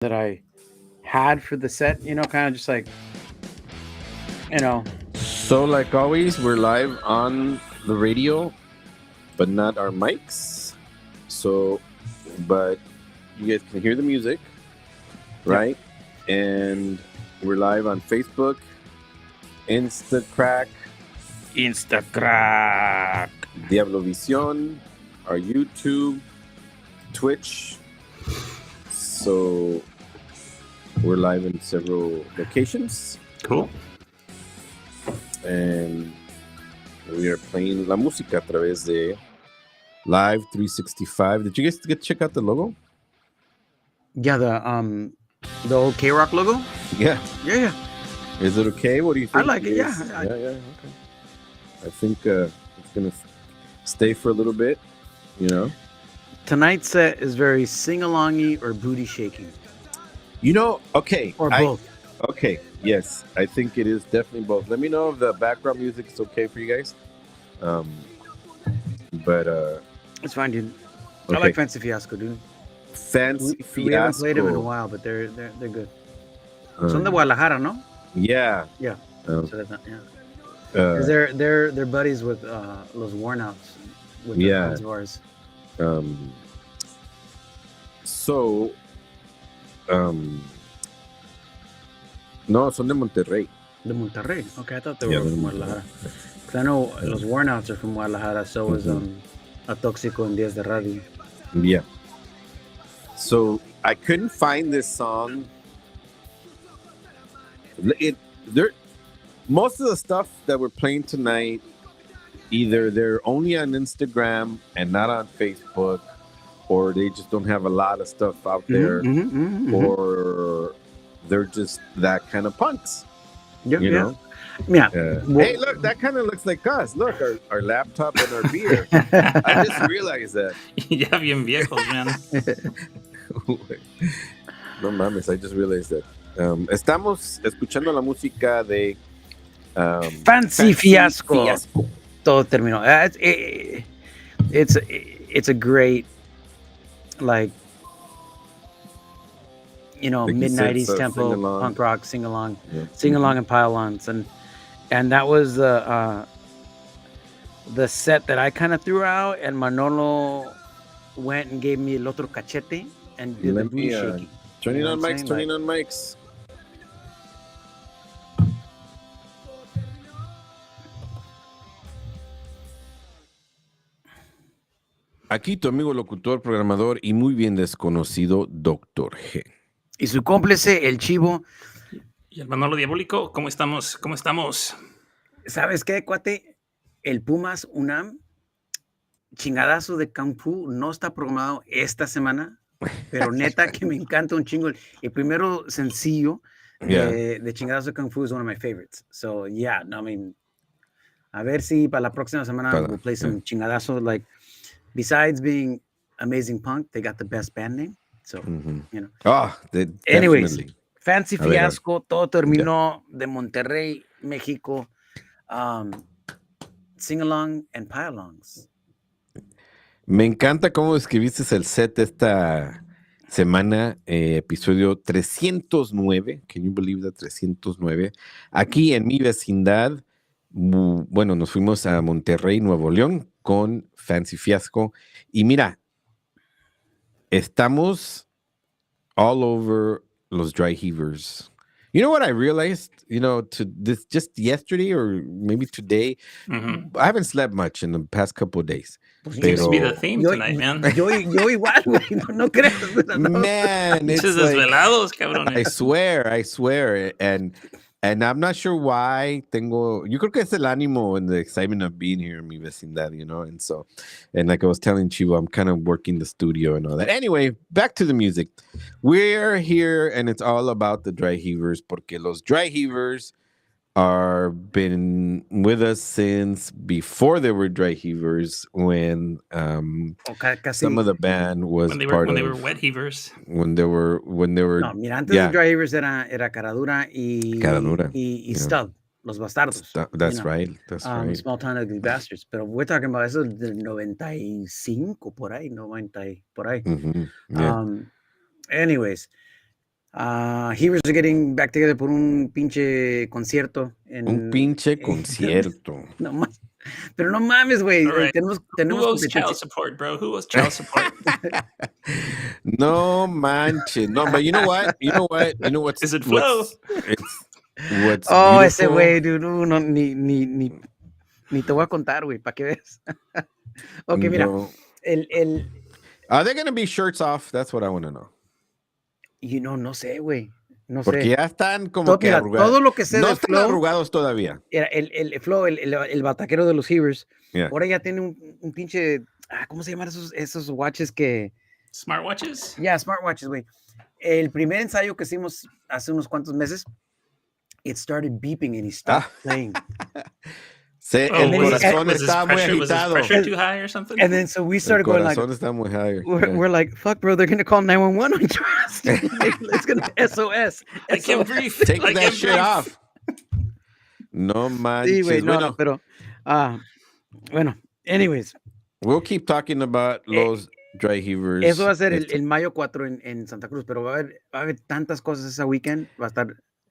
that I had for the set, kind of just like, you know, So, like always, we're live on the radio, but not our mics. So, but you guys can hear the music, right? And we're live on Facebook, Instacrack, Instacrack. Diablovisión, our YouTube, Twitch. So, we're live in several locations. Cool. And we are playing la música a través de Live 365. Did you guys get check out the logo? Yeah, the old K-Rock logo. Yeah. Yeah. Is it okay? What do you think? I like it. Yeah. Yeah. Okay. I think it's gonna stay for a little bit. Tonight's set is very sing-alongy or booty shaking. Okay. Or both. Okay. Yes, I think it is definitely both. Let me know if the background music is okay for you guys. It's fine, dude. Okay. I like Fancy Fiasco, dude. Fancy Fiasco. We haven't played them in a while, but they're good. Son de Guadalajara, no? Yeah. Yeah. So that's not, yeah. Because they're buddies with Los Wornouts, with the friends of ours. No, son de Monterrey. De Monterrey. Okay, I thought they were from Guadalajara. Because I know Los Wornouts are from Guadalajara, so is A Tóxico en Días de Radio. Yeah. So I couldn't find this song. Most of the stuff that we're playing tonight, either they're only on Instagram and not on Facebook, or they just don't have a lot of stuff out there, or they're just that kind of punks. You know? Yeah. Hey, look, that kind of looks like us. Look, our laptop and our beer. I just realized that. Ya bien viejos, man. No mames, I just realized that. Estamos escuchando la música de Fancy Fiasco. Todo terminó. It's a great, like mid-90s tempo punk rock sing-along and pile-ons, and that was the set that I kind of threw out, and Manolo went and gave me el otro cachete and did the booty shaking. Turning on mics. Aquí tu amigo locutor, programador y muy bien desconocido Dr.G. Y su cómplice, el Chivo. Y el Manolo Diabólico, ¿cómo estamos? ¿Sabes qué, cuate? El Pumas UNAM, chingadazo de Kung Fu, no está programado esta semana, pero neta que me encanta un chingo. El primero sencillo de chingadazo de Kung Fu is one of my favorites. So, yeah, no, I mean, a ver si para la próxima semana we'll play some chingadazo. Like, besides being amazing punk, they got the best band name. So, anyways, Fancy Fiasco, todo terminó de Monterrey, México. Sing-along and pile-alongs. Me encanta cómo escribiste el set esta semana, episodio 309. Can you believe that? 309. Aquí en mi vecindad, bueno, nos fuimos a Monterrey, Nuevo León, con Fancy Fiasco. Y mira, estamos all over los dry heavers. You know what I realized? Just yesterday or maybe today, I haven't slept much in the past couple of days. It seems to be the theme tonight, man. Yo igual, güey. No creas. Man, it's like, desvelados, cabrones. I swear. And I'm not sure why yo creo que es el ánimo and the excitement of being here in mi vecindad, and like I was telling Chivo, I'm kind of working the studio and all that. Anyway, back to the music. We're here and it's all about the dry heavers, porque los dry heavers are been with us since before they were dry heavers, when some of the band was when they were wet heavers. When they were no, mira, antes de dry heavers era Caradura y Stub, Los Bastardos. That's right. Small Town Ugly Bastards. Pero we're talking about eso del 95 por ahí, 90 por ahí. Yeah. Anyways, Heavers are getting back together por un pinche concierto. Un pinche concierto. No más. Pero no mames, güey. All right. Tenemos Who owes competencia. child support, bro? Who owes child support? No manches. No, but you know what? What's Is it Flo? What's Oh, ese beautiful? güey, dude. No, ni te voy a contar, güey, para que veas. Ok, mira. No. El, Are there going to be shirts off? That's what I want to know. no sé, güey. No Porque sé. ya están como que Mira, arrugados. todo lo que sé No de están Flo, arrugados todavía. era el Flo, el bataquero de los Heavers. Yeah. Ahora ya tiene un pinche, ¿cómo se llaman esos watches que? Smartwatches? Ya, smartwatches, güey. El primer ensayo que hicimos hace unos cuantos meses, it started beeping and he stopped playing. El corazón estaba muy agitado. Was his pressure too high or something? And then so we started going like, está muy high. we're like, fuck, bro, they're going to call 911 on your ass. It's going to SOS. I can't breathe. Take that shit off. No manches. Sí, güey, no, pero, bueno, anyways. We'll keep talking about los dry heavers. Eso va a ser el mayo 4 en Santa Cruz, pero va a haber tantas cosas ese weekend,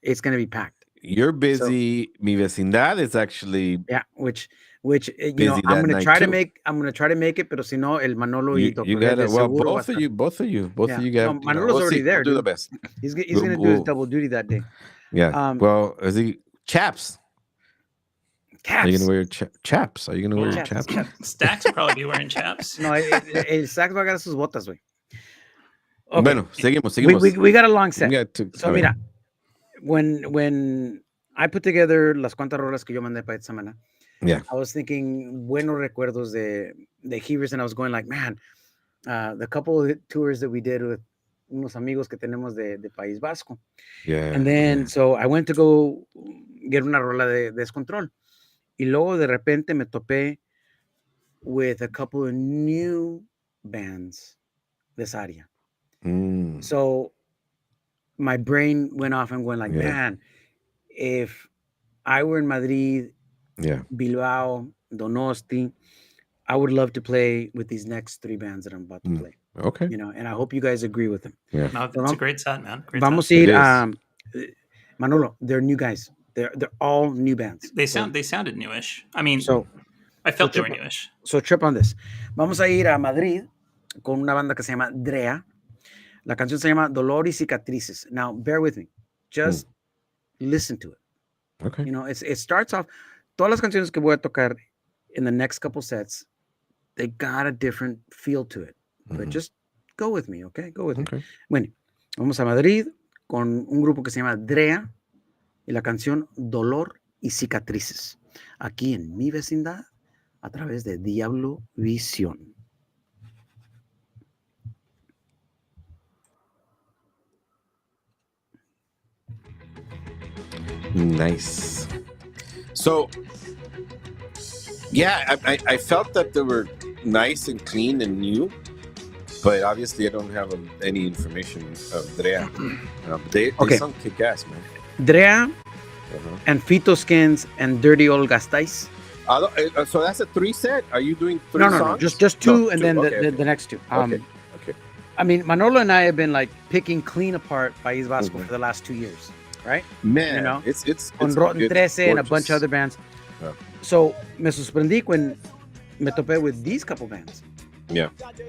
it's going to be packed. You're busy. Mi vecindad is actually which you know, I'm going to try to make it, pero si no, el Manolo y Dr.G. You gotta, well, both of you got. No, Manolo's already there. Do the best. He's going to do his double duty that day. Yeah. Well, is he chaps? Are you going to wear chaps? Are you going to wear your chaps? Stacks will probably be wearing chaps. No, el Stacks va a agarrar sus botas, güey. Okay. Bueno, seguimos. We got a long set. So mira, when I put together las cuantas rolas que yo mandé para esta semana, I was thinking buenos recuerdos de Heavers, and I was going like, man, the couple of tours that we did with unos amigos que tenemos de País Vasco. Yeah. And then, so I went to go get una rola de Descontrol. Y luego de repente me topé with a couple of new bands de esa área. So my brain went off and went like, man, if I were in Madrid, Bilbao, Donosti, I would love to play with these next three bands that I'm about to play. Okay. You know, and I hope you guys agree with them. Yeah. No, it's a great set, man. Vamos a ir Manolo, they're new guys. They're all new bands. They sounded newish. I mean, I felt they were newish. So trip on this. Vamos a ir a Madrid con una banda que se llama Drea. La canción se llama Dolor y Cicatrices. Now, bear with me. Just listen to it. Okay. You know, it starts off. Todas las canciones que voy a tocar in the next couple sets, they got a different feel to it. But just go with me, okay? Go with me. Bueno, vamos a Madrid con un grupo que se llama Drea y la canción Dolor y Cicatrices. Aquí en mi vecindad, a través de Diablo Visión. Nice. So, yeah, I felt that they were nice and clean and new, but obviously I don't have any information of Drea. They sound kick-ass, man. Drea and Fito Skins and Dirty Old Gastais. So that's a 3 set? Are you doing 3 songs? No, just 2 and then the next 2. Okay. I mean, Manolo and I have been like picking clean apart País Vasco for the last 2 years, right? Man, you know, it's on Rotten 13 and a bunch of other bands. Yeah. So me sorprendí when me topé with these couple bands. Yeah.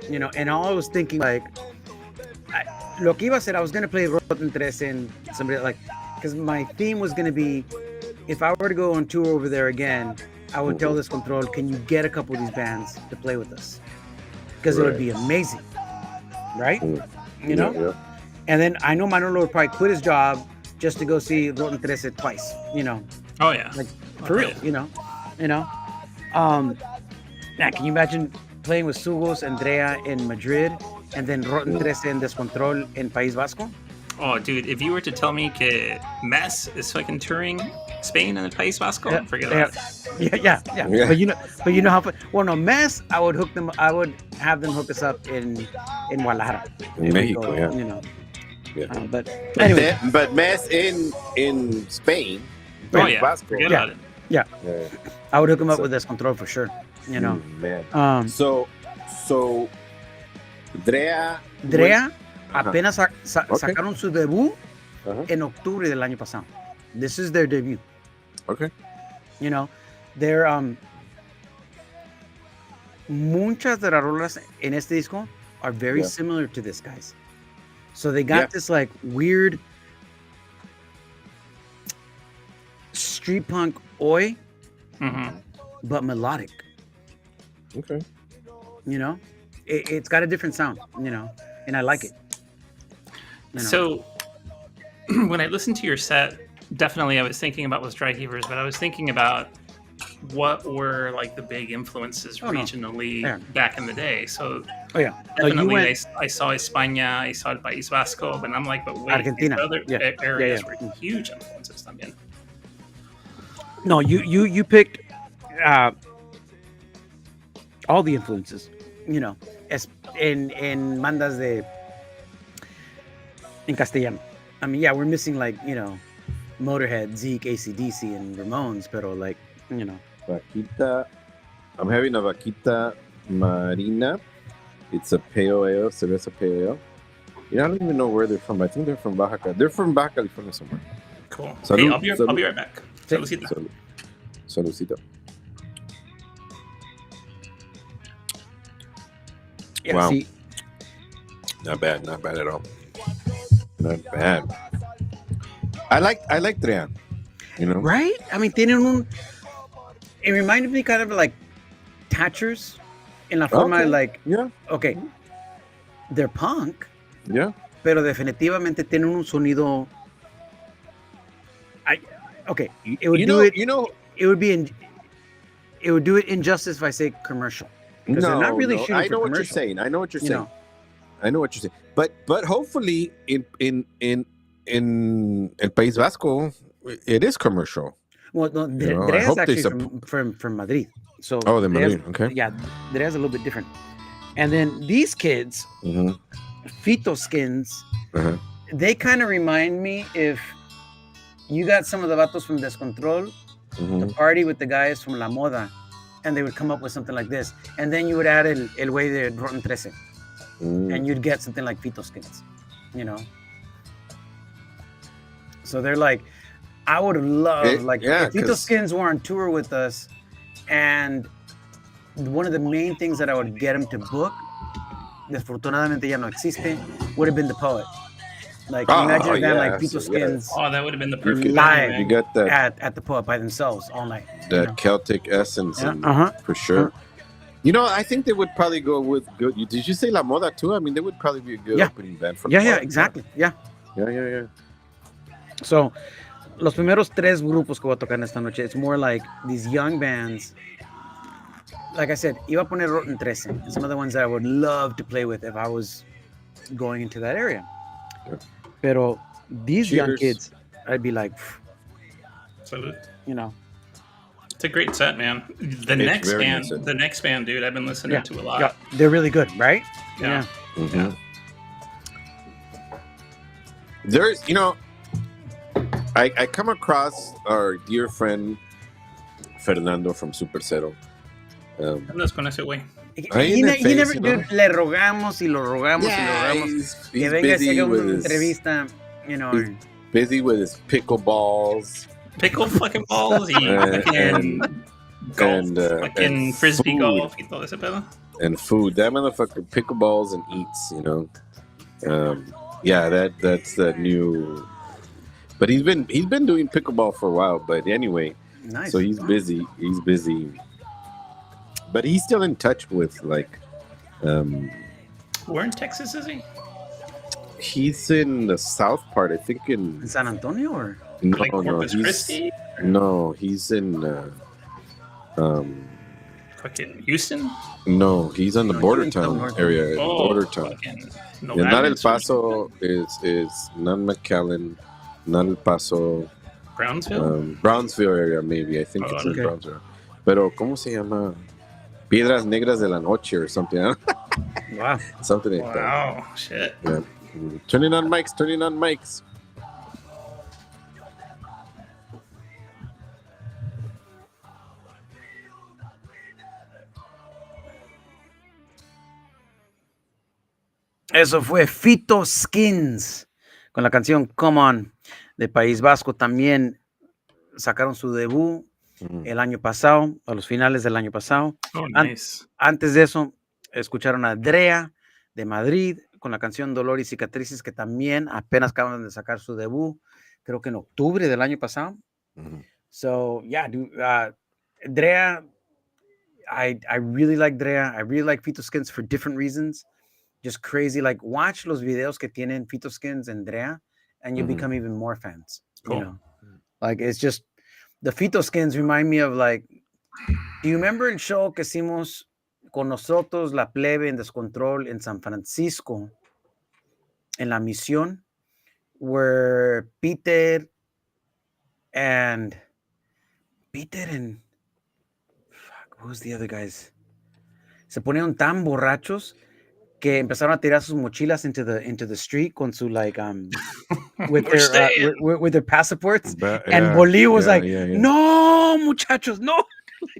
You know, and all I was thinking like, lo que iba a hacer, I was going to play Rotten 13 and somebody like, because my theme was going to be, if I were to go on tour over there again, I would tell Descontrol, can you get a couple of these bands to play with us? Because it would be amazing, right? You know? Yeah. And then I know Manolo would probably quit his job just to go see Rotten 13 twice, you know? Oh, yeah. Like, for real, you know? Now, can you imagine playing with Sugos and Drea in Madrid and then Rotten 13 Descontrol in País Vasco? Oh, dude, if you were to tell me que Mess is fucking touring Spain and the País Vasco, forget about it. Yeah. But you know how. Well, no, Mess. I would have them hook us up in Guadalajara, in Mexico. Yeah. You know. Yeah. But anyway. But Mess in Spain. Vasco. Forget about it. Yeah. I would hook them up with Descontrol for sure. You know. Man. So Drea. Apenas sacaron su debut Ajá. en octubre del año pasado. This is their debut. Okay. You know, they're muchas de las rolas en este disco are very similar to this, guys. So they got this like weird street punk oi, but melodic. Okay. You know, it's got a different sound. You know, and I like it. You know? So when I listened to your set, definitely I was thinking about was Dry Heavers, but I was thinking about what were like the big influences regionally back in the day. So definitely I saw España, I saw El País Vasco, but I'm like, but wait, Argentina. other areas were huge influences también. No, you picked all the influences, you know, en bandas en castellano. I mean, yeah, we're missing like, you know, Motorhead, Zeke, AC/DC, and Ramones, pero like, you know. Vaquita. I'm having a Vaquita Marina. It's a pale ale, cerveza pale ale. You know, I don't even know where they're from. I think they're from Baja. They're from Baja California somewhere. Cool. Salud, hey, I'll be right back. Saludcita. Saludcita. Yeah, wow. See, not bad at all. Not bad. I like Trean, you know. Right? I mean, tienen un. It reminded me kind of like Thatchers in la forma like. Yeah. Okay. They're punk. Yeah. Pero definitivamente tienen un sonido. Okay, it would do it. You know, it would do it injustice if I say commercial. Because they're not really shooting I know for what commercial. you're saying. I know what you're saying. Know. I know what you're saying. But hopefully in El País Vasco, it is commercial. Well, no, Drea's actually from Madrid. So de Madrid, okay. Yeah, Drea's a little bit different. And then these kids, Fito Skins, they kind of remind me if you got some of the vatos from Descontrol to party with the guys from La Moda, and they would come up with something like this. And then you would add El Güey de Rotten 13. And you'd get something like Fito Skins, you know? So they're like, I would love, if Fito Skins were on tour with us, and one of the main things that I would get them to book, desafortunadamente ya no existe, would have been The Poet. Like, imagine a band like Fito Skins. Oh, that would have been the perfect live you got that, at The Poet by themselves all night. That Celtic essence, for sure. You know, I think they would probably go with good. Did you say La Moda too? I mean, they would probably be a good opening band for. Yeah, exactly. Yeah. So, los primeros tres grupos que voy a tocar esta noche, it's more like these young bands. Like I said, iba a poner Rotten 13. Some of the ones that I would love to play with if I was going into that area. Pero these young kids, I'd be like, you know. It's a great set, man. The next band, dude, I've been listening to a lot. Yeah. They're really good, right? Yeah. There's, you know, I come across our dear friend Fernando from Super Cero. Andas con ese güey. He never, dude, le rogamos y lo rogamos y lo rogamos. He's que venga y haga una with entrevista, you know. He's busy with his pickleballs. Pickle fucking balls and golf, fucking frisbee food. Golf y todo ese pedo. And food. That motherfucker pickleballs and eats, you know. That's the new. But he's been doing pickleball for a while. But anyway, nice. So he's busy. He's busy. But he's still in touch with like. Where in Texas is he? He's in the south part, I think in San Antonio or like Corpus Christi? No, he's in fucking Houston? No, he's on the border town area. Border town. Not El Paso is not McAllen, not El Paso. Brownsville? Brownsville area, maybe. I think it's in Brownsville. Pero ¿cómo se llama? Piedras Negras de la Noche or something. Wow. Something like that. Wow, shit. Yeah. Turning on mics. Eso fue Fito Skins con la canción Come On de País Vasco. También sacaron su debut el año pasado, a los finales del año pasado. Oh, nice. Antes de eso, escucharon a Drea de Madrid con la canción Dolor y Cicatrices, que también apenas acaban de sacar su debut, creo que en octubre del año pasado. So, yeah, dude, Drea, I really like Drea. I really like Fito Skins for different reasons. Just crazy. Like, watch los videos que tienen Fito Skins and Drea, and you become even more fans. Cool. You know, like, it's just, the Fito Skins remind me of, like, do you remember el show que hicimos con nosotros, la plebe en descontrol en San Francisco, en la misión, where Peter and fuck, what was the other guys? Se ponieron tan borrachos que empezaron a tirar sus mochilas into the street con su, like, with their passports. And Bolí was like, no, muchachos, no.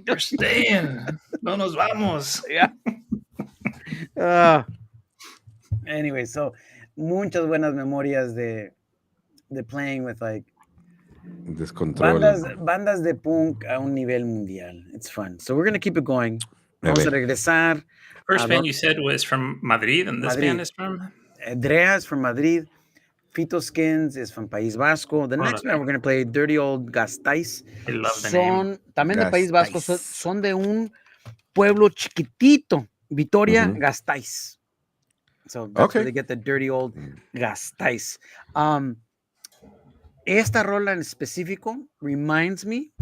We're staying. No nos vamos. Yeah. Anyway, so muchas buenas memorias de playing with, like, bandas de punk a un nivel mundial. It's fun. So we're going to keep it going. Vamos a regresar. First band you said was from Madrid, and this band is from? Drea is from Madrid. Fito Skins is from País Vasco. The next band we're going to play, Dirty Old Gastais. I love the name. También de País Vasco, son de un pueblo chiquitito, Vitoria, Gastais. So that's where they get the Dirty Old Gastais. Esta rola en específico reminds me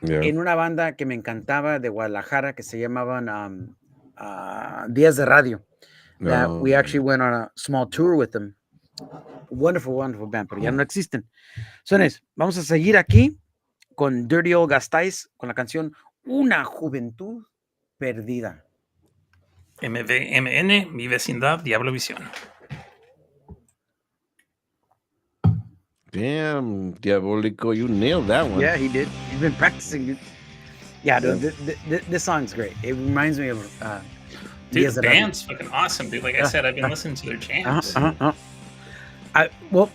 en una banda que me encantaba de Guadalajara que se llamaban Días de Radio. That we actually went on a small tour with them. Wonderful, wonderful band, pero ya no existen. So, vamos a seguir aquí con Dirty Old Gastais, con la canción Una Juventud Perdida. MN, Mi Vecindad, Diablovisión. Damn, Diabolico, you nailed that one. Yeah, he did. He's been practicing. Yeah, dude, this song's great. It reminds me of... dude, the band's fucking awesome, dude. Like I said, I've been listening to their jams. Well,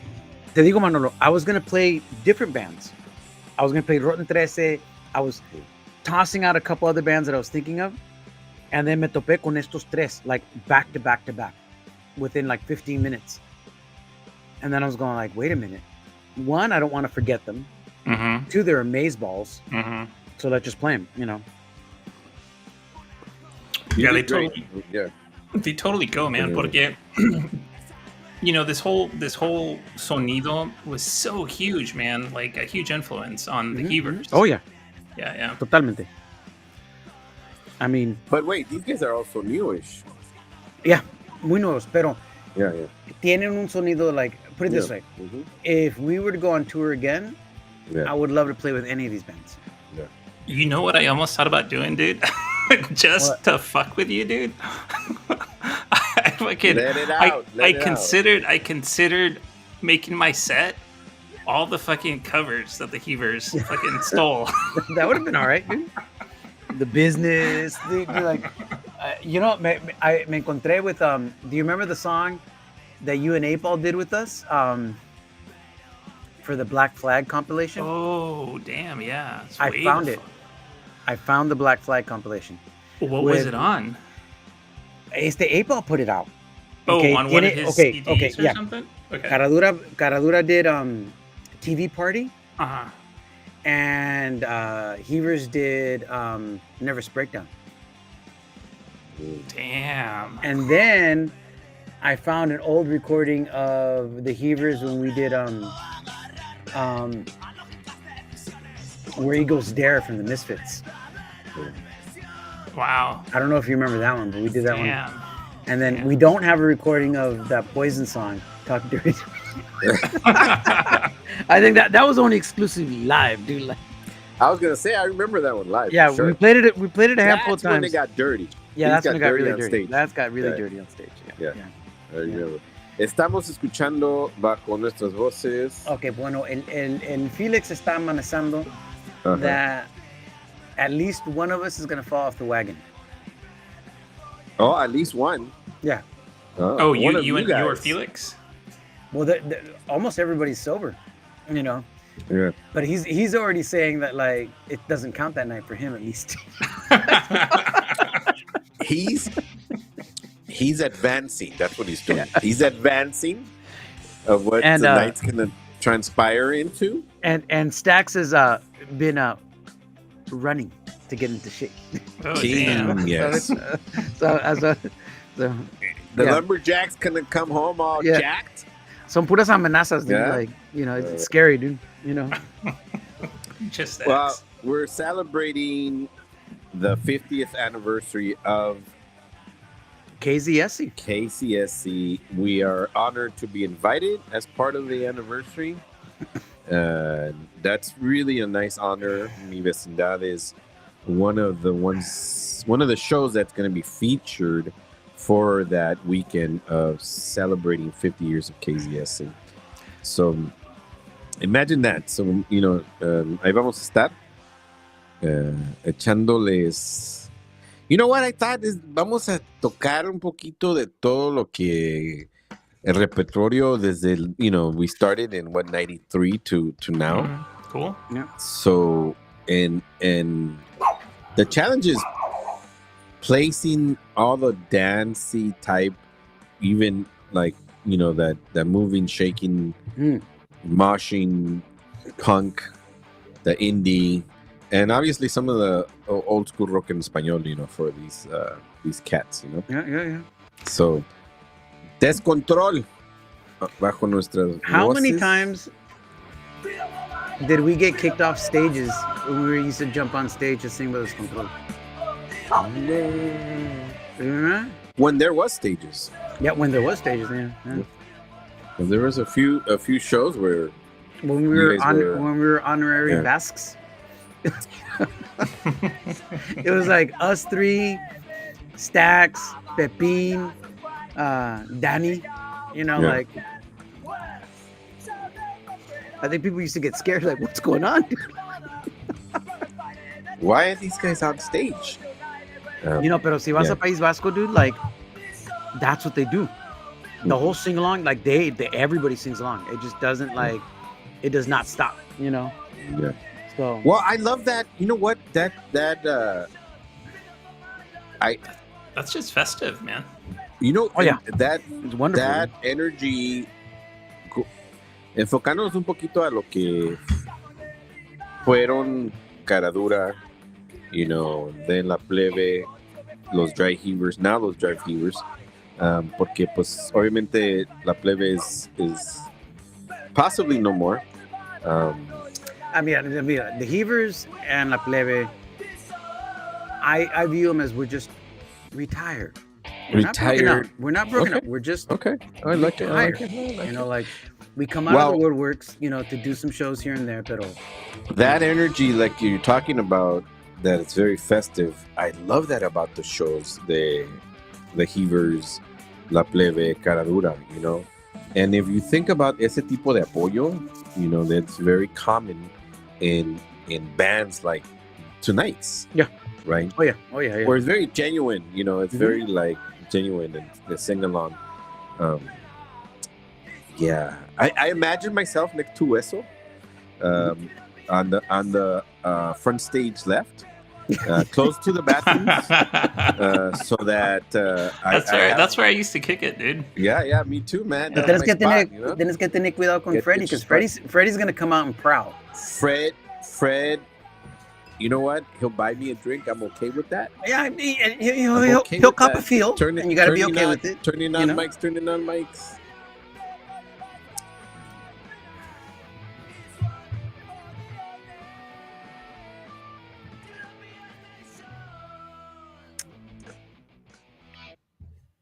te digo, Manolo, I was going to play different bands. I was going to play Rotten 13. I was tossing out a couple other bands that I was thinking of. And then me topé con estos tres, like back to back to back, within like 15 minutes. And then I was going like, wait a minute. One, I don't want to forget them. Two, they're amazeballs. So let's just play them, you know. Yeah, they totally go, man. Porque, you know, this whole sonido was so huge, man. Like a huge influence on the Heavers. Oh yeah. Yeah. Totalmente. I mean, but wait, these guys are also newish. Yeah, muy nuevos, pero yeah. Tienen un sonido, like, put it this way. If we were to go on tour again, I would love to play with any of these bands. Yeah. You know what I almost thought about doing, dude? Just to fuck with you, dude. I considered making my set all the fucking covers that the Heavers fucking stole. That would have been all right, dude. The Business, dude, like, you know, me encontré with, do you remember the song that you and Apol did with us for the Black Flag compilation? Oh, damn, yeah. I found it. I found the Black Flag compilation. What was it on? Apol put it out. Okay, on one of his CDs or something? Okay. Caradura did TV Party. Uh-huh. And Heavers did Nervous Breakdown. Damn. And then I found an old recording of the Heavers when we did Where Eagles Dare from the Misfits. Wow. I don't know if you remember that one, but we did that one. And then we don't have a recording of that Poison song, Talk Dirty to Me. I think that was only exclusively live, dude. Like, I was gonna say I remember that one live. Yeah, sure. we played it a handful of times. That's when they got dirty. Yeah, that's when it got really dirty. That's got really dirty on stage. Yeah. I remember. Estamos escuchando bajo nuestras voces. Okay, bueno, el Felix está amenazando that at least one of us is gonna fall off the wagon. Oh, at least one. Yeah. Oh, one you of you and you or guys. Felix? Well, almost everybody's sober, you know. Yeah. But he's already saying that like it doesn't count that night for him at least. He's advancing. That's what he's doing. He's advancing of what And, the night's gonna transpire into. And Stax has been running to get into shape. Oh, damn. Yes. So The yeah. lumberjack's gonna come home all Yeah. jacked. Son puras amenazas, dude. Yeah. Like, it's scary, dude. Just that. Well, we're celebrating the 50th anniversary of KZSC. KCSC. We are honored to be invited as part of the anniversary. That's really a nice honor. Mi Vecindad is one of the shows that's going to be featured for that weekend of celebrating 50 years of KZSC. So imagine that. So, ahí vamos a estar echándoles. You know what I thought is vamos a tocar un poquito de todo lo que el repertorio desde we started in 93 to now. Cool. Yeah. So and the challenge is placing all the dancey type, even like that moving, shaking, moshing, punk, the indie, and obviously some of the old school rock en español, for these cats, Yeah. So, Descontrol bajo nuestras How many voces. times did we get kicked off stages when we used to jump on stage to sing with Descontrol? Remember? When there was stages, Yeah, when there was stages, yeah. and there was a few shows where When we You guys were honorary Yeah. Basques. It was like us three, Stax, Pepin, Danny, Yeah. like I think people used to get scared, like, what's going on, dude? why are these guys on stage? Pero si vas Yeah. a País Vasco, dude, like, that's what they do. The whole sing along, like they everybody sings along. It just doesn't it does not stop, Yeah. So Well, I love that. You know what? That That's just festive, man. Oh, yeah. that it's wonderful. that energy. Enfocándonos un poquito a lo que fueron Caradura, then La Plebe, los Dry Heavers, now los Dry Heavers, porque pues obviamente La Plebe is possibly no more. I mean, the Heavers and La Plebe, I view them as we're just retired. Retired. We're not broken Okay. up. We're just Okay, I like it. retired. Like we come out of the woodworks, to do some shows here and there, pero That energy, like you're talking about, that it's very festive. I love that about the shows, the Heavers, La Plebe, Caradura, And if you think about ese tipo de apoyo, that's very common in bands like Tonight's. Yeah. Right? Oh yeah. Where it's very genuine, it's very like genuine and the sing along. Yeah. I imagine myself next to eso. On the front stage left, close to the bathrooms, so that That's where I used to kick it, dude. Yeah, me too, man. Tienes That's que my spot, tienes que tener cuidado con Get Freddy, your because spot. Freddy's gonna come out and prowl. Fred, you know what? He'll buy me a drink. I'm okay with that. Yeah, he'll okay he'll with cop that. a feel, and you gotta be okay with it. Turning on mics, turning on mics.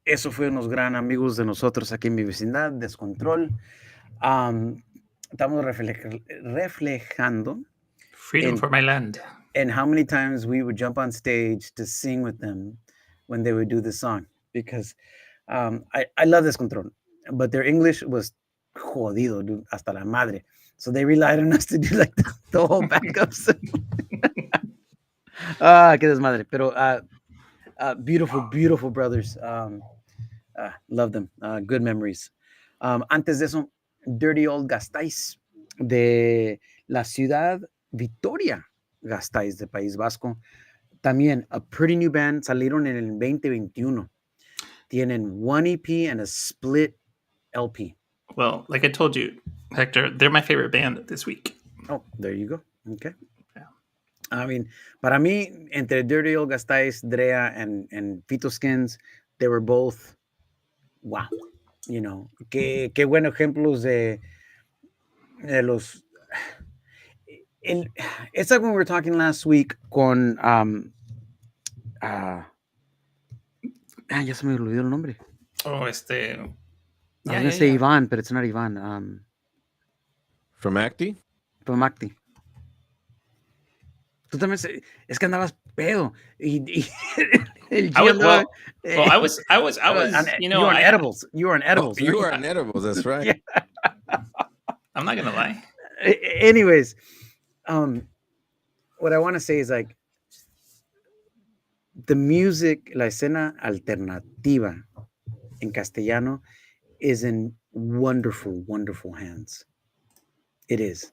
Eso fue unos gran amigos de nosotros aquí en mi vecindad, Descontrol. Estamos reflejando Freedom for my land. and how many times we would jump on stage to sing with them when they would do this song, because I love Descontrol, but their English was jodido, dude, hasta la madre. So they relied on us to do like the whole backups. Qué desmadre. Pero beautiful brothers. Love them. Good memories. Antes de eso, Dirty Old Gasteiz de la ciudad Vitoria Gasteiz de País Vasco. También, a pretty new band. Salieron en el 2021. Tienen one EP and a split LP. Well, like I told you, Hector, they're my favorite band this week. Oh, there you go. Okay. Yeah. I mean, para mí, entre Dirty Old Gasteiz, Drea, and Fito Skins, they were both, wow. You know, qué buenos ejemplos de los... It's like when we were talking last week con... ya se me olvidó el nombre. Oh, I was going to say Ivan, but it's not Ivan. From Acti? From Acti. Tú también es que andabas pedo. I was, you know, you were on edibles. You were on edibles. You were on edibles, that's right. Yeah. I'm not gonna lie. Anyways, what I want to say is like the music, la escena alternativa en castellano is in wonderful, wonderful hands. It is.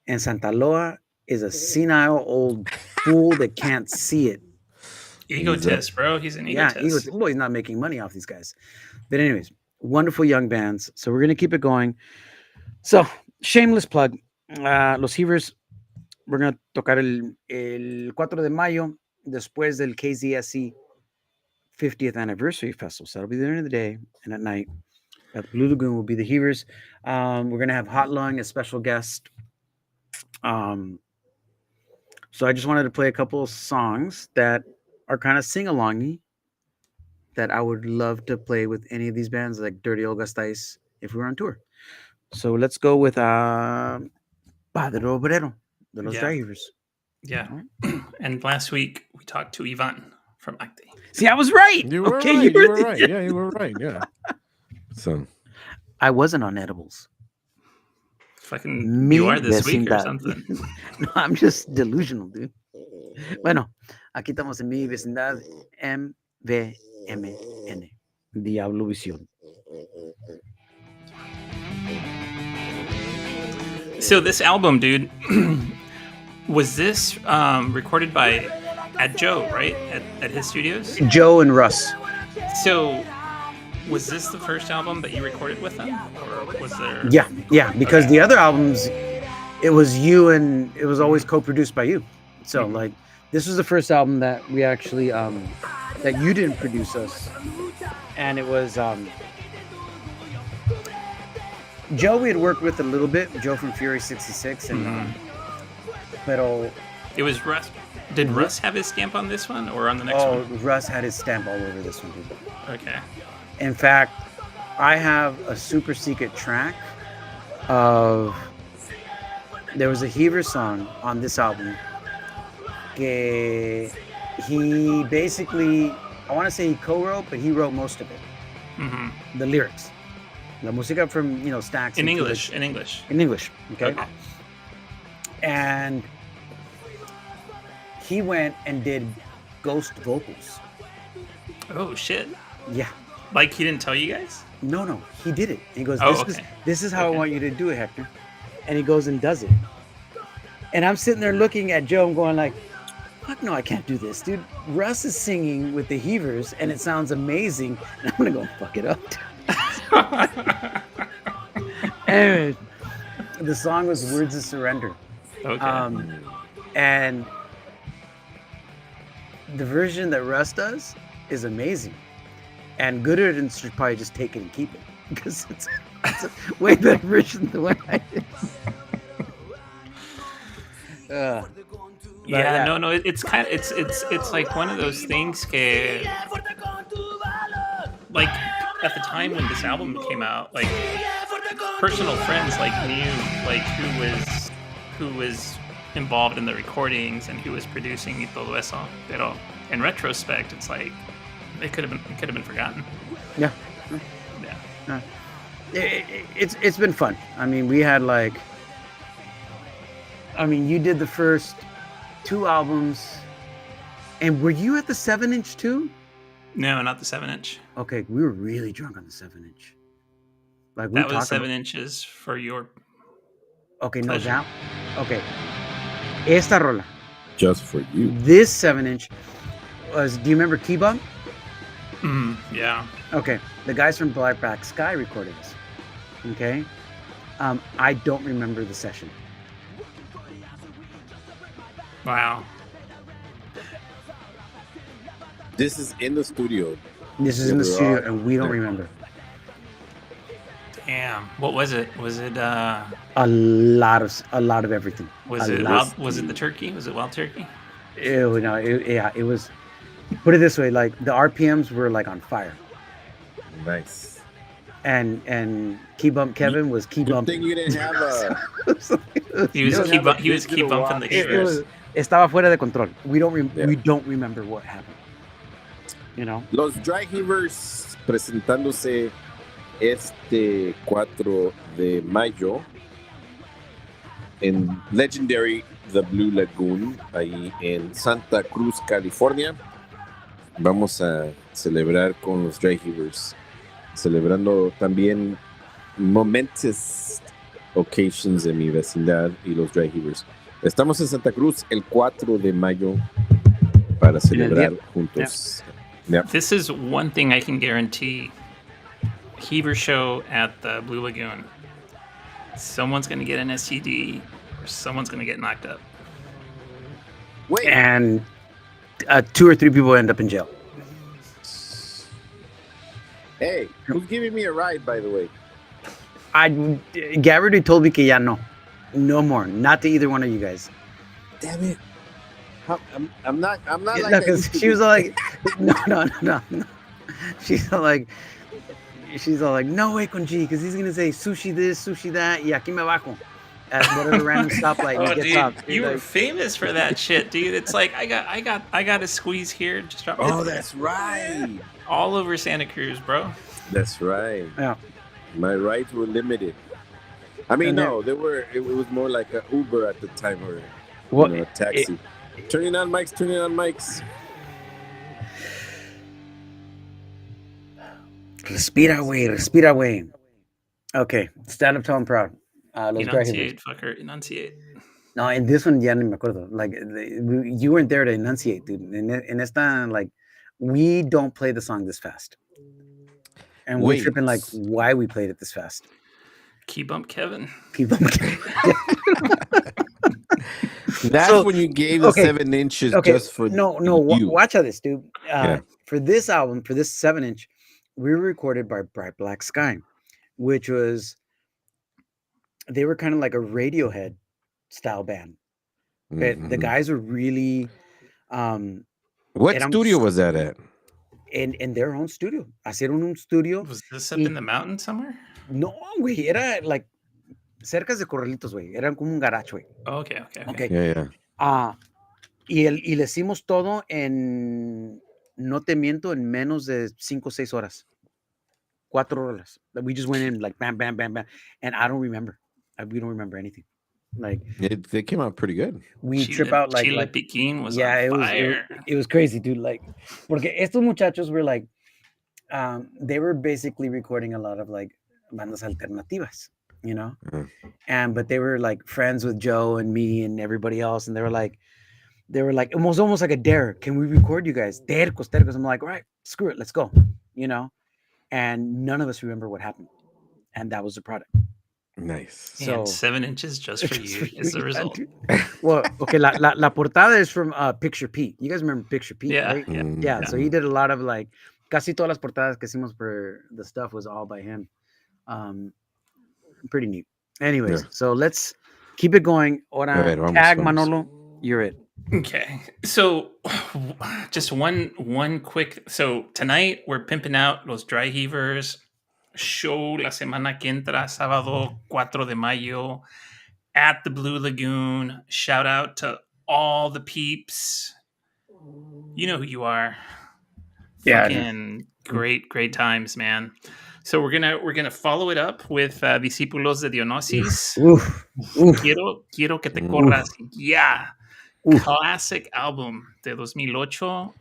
And Santaloa is a senile old fool that can't see it. Egotist, bro. He's an egotist. Well, he's not making money off these guys. But anyways, wonderful young bands. So we're going to keep it going. So, shameless plug. Los Heavers, we're going to tocar el 4 de mayo después del KZSE 50th anniversary festival. So that'll be the end of the day. And at night, at the Blue Lagoon will be the Heavers. We're going to have Hot Lung as special guest. So I just wanted to play a couple of songs that are kind of sing-alongy that I would love to play with any of these bands, like Dirty Old Gasteiz, if we were on tour. So let's go with Padre Obrero de los Drivers. Yeah. Right. And last week we talked to Ivan from Acti. See, I was right. You were right. You were right. Yeah, you were right. Yeah. So I wasn't on edibles. Fucking you are this week or something. No, I'm just delusional, dude. Bueno, aquí estamos en mi vecindad MVMN, Diablo Visión. So this album, dude, was this recorded at Joe, right? At his studios? Joe and Russ. So was this the first album that you recorded with them? Or was there... Yeah, because the other albums, it was you and it was always co-produced by you. So like, this was the first album that we actually, that you didn't produce us. And it was, Joe we had worked with a little bit, Joe from Fury 66. And, pero... It was Russ. Did Russ have his stamp on this one or on the next one? Oh, Russ had his stamp all over this one, dude. Okay. In fact, I have a super secret track of... There was a Heaver song on this album que he basically, I want to say he co-wrote, but he wrote most of it. The lyrics. La música from, Stax. In English. In English, okay? And he went and did ghost vocals. Oh, shit. Yeah. Like he didn't tell you guys? No, he did it. He goes, this is how I want you to do it, Hector. And he goes and does it. And I'm sitting there looking at Joe and going like, fuck no, I can't do this, dude. Russ is singing with the Heavers and it sounds amazing. And I'm going to go fuck it up. Anyways, the song was Words of Surrender. Okay. And the version that Russ does is amazing. And Gooderton should probably just take it and keep it because it's a way better version than the one I did. No. It's kind of it's like one of those things. Like at the time when this album came out, like personal friends like knew like who was involved in the recordings and who was producing y todo eso. Pero in retrospect, it's like. It could have been forgotten. Yeah. It's been fun. I mean, we had you did the first 2 albums, and were you at the 7-inch too? No, not the 7-inch. Okay, we were really drunk on the 7-inch. Like we That was talked 7 about. inches for your Okay, no, pleasure. that. Okay, esta rola. Just for you. This 7-inch was. Do you remember Key-Bump? Yeah. Okay, the guys from Black Sky recorded this. Okay, I don't remember the session. Wow. This is in the studio. This is in the studio, and we don't remember. Damn. What was it? Was it A lot of everything. was it wild, was it the turkey? Was it wild turkey? Ew, no, it was. Put it this way, like the RPMs were like on fire. Nice. And Key Bump Kevin was Key Good Bump. thing you didn't have a. He was don't key have a he was key digital bumping the watch. gears. Estaba fuera de control. We don't Yeah. we don't remember what happened. You know. Los Dry Heavers presentándose este 4 de mayo en Legendary The Blue Lagoon, ahí en Santa Cruz, California. Vamos a celebrar con los Dry Heavers, celebrando también momentous occasions de mi vecindad y los Dry Heavers. Estamos en Santa Cruz el 4 de mayo para celebrar juntos. Yep. This is one thing I can guarantee. Heaver show at the Blue Lagoon. Someone's going to get an STD or someone's going to get knocked up. Wait. And 2 or 3 people end up in jail. Hey, who's giving me a ride, by the way? Garrity told me que ya no more, not to either one of you guys. Damn it! I'm not No, like because that. she was all like, no. She's all like, no way con G, because he's gonna say sushi this, sushi that, y aquí me bajo at whatever random stoplight Oh, he gets dude, off. you were Like, famous for that shit, dude. It's like I got a squeeze here. Just drop Oh, that's right. all over Santa Cruz, bro. That's right. yeah. My rides were limited. I mean, And no, they were. It was more like an Uber at the time, or What? a taxi. Turning on mics. Respira, güey. Okay, stand up tall and proud. Los Dry Heavers. Enunciate, fucker, enunciate. No, in this one, ya ni me acuerdo. Like, you weren't there to enunciate, dude. In esta, like, we don't play the song this fast. And we're Wait. tripping, like, why we played it this fast. Key bump Kevin. Keep on. That's So, when you gave the okay, 7 inches Okay, just for no. you. Watch how this, dude. Yeah. For this album, for this 7-inch, we were recorded by Bright Black Sky, which was, they were kind of like a Radiohead style band. But the Mhm. guys were really What eran- studio was that at? in their own studio. Hicieron un studio. Was this up in the mountain somewhere? No, güey, era like cerca de Corralitos, güey. Eran como un garage, güey. Oh, okay. Okay. Yeah. Y le hicimos todo en, no te miento, en menos de 5 o 6 horas. 4 horas. Like, we just went in like bam, bam, bam, bam. And I don't remember. We don't remember anything. Like, They came out pretty good. we trip out like Chile Piquín was yeah, on it was fire. it was crazy, dude. Like, porque estos muchachos were like, they were basically recording a lot of like bandas alternativas, you know, but they were like friends with Joe and me and everybody else, and they were like it was almost like a dare. Can we record you guys? Tercos. I'm like, all right, screw it, let's go, you know. And none of us remember what happened, and that was the product. Nice. So And 7 inches just for you is the result. Well, okay, la portada is from Picture Pete. You guys remember Picture Pete, Yeah, right? yeah. Yeah, so he did a lot of like, casi todas las portadas que hicimos for the stuff was all by him. Pretty neat. Anyways, Yeah. so let's keep it going. Ahora, A ver, vamos, tag vamos. Manolo, you're it. Okay, so just one quick. So tonight we're pimping out Los Dry Heavers show la semana que entra, sábado 4 de mayo at the Blue Lagoon. Shout out to all the peeps. You know who you are. Yeah, I know. Fucking great times, man. So we're gonna follow it up with Discípulos de Dionysus. Oof. Quiero que te corras ya. Classic album de 2008.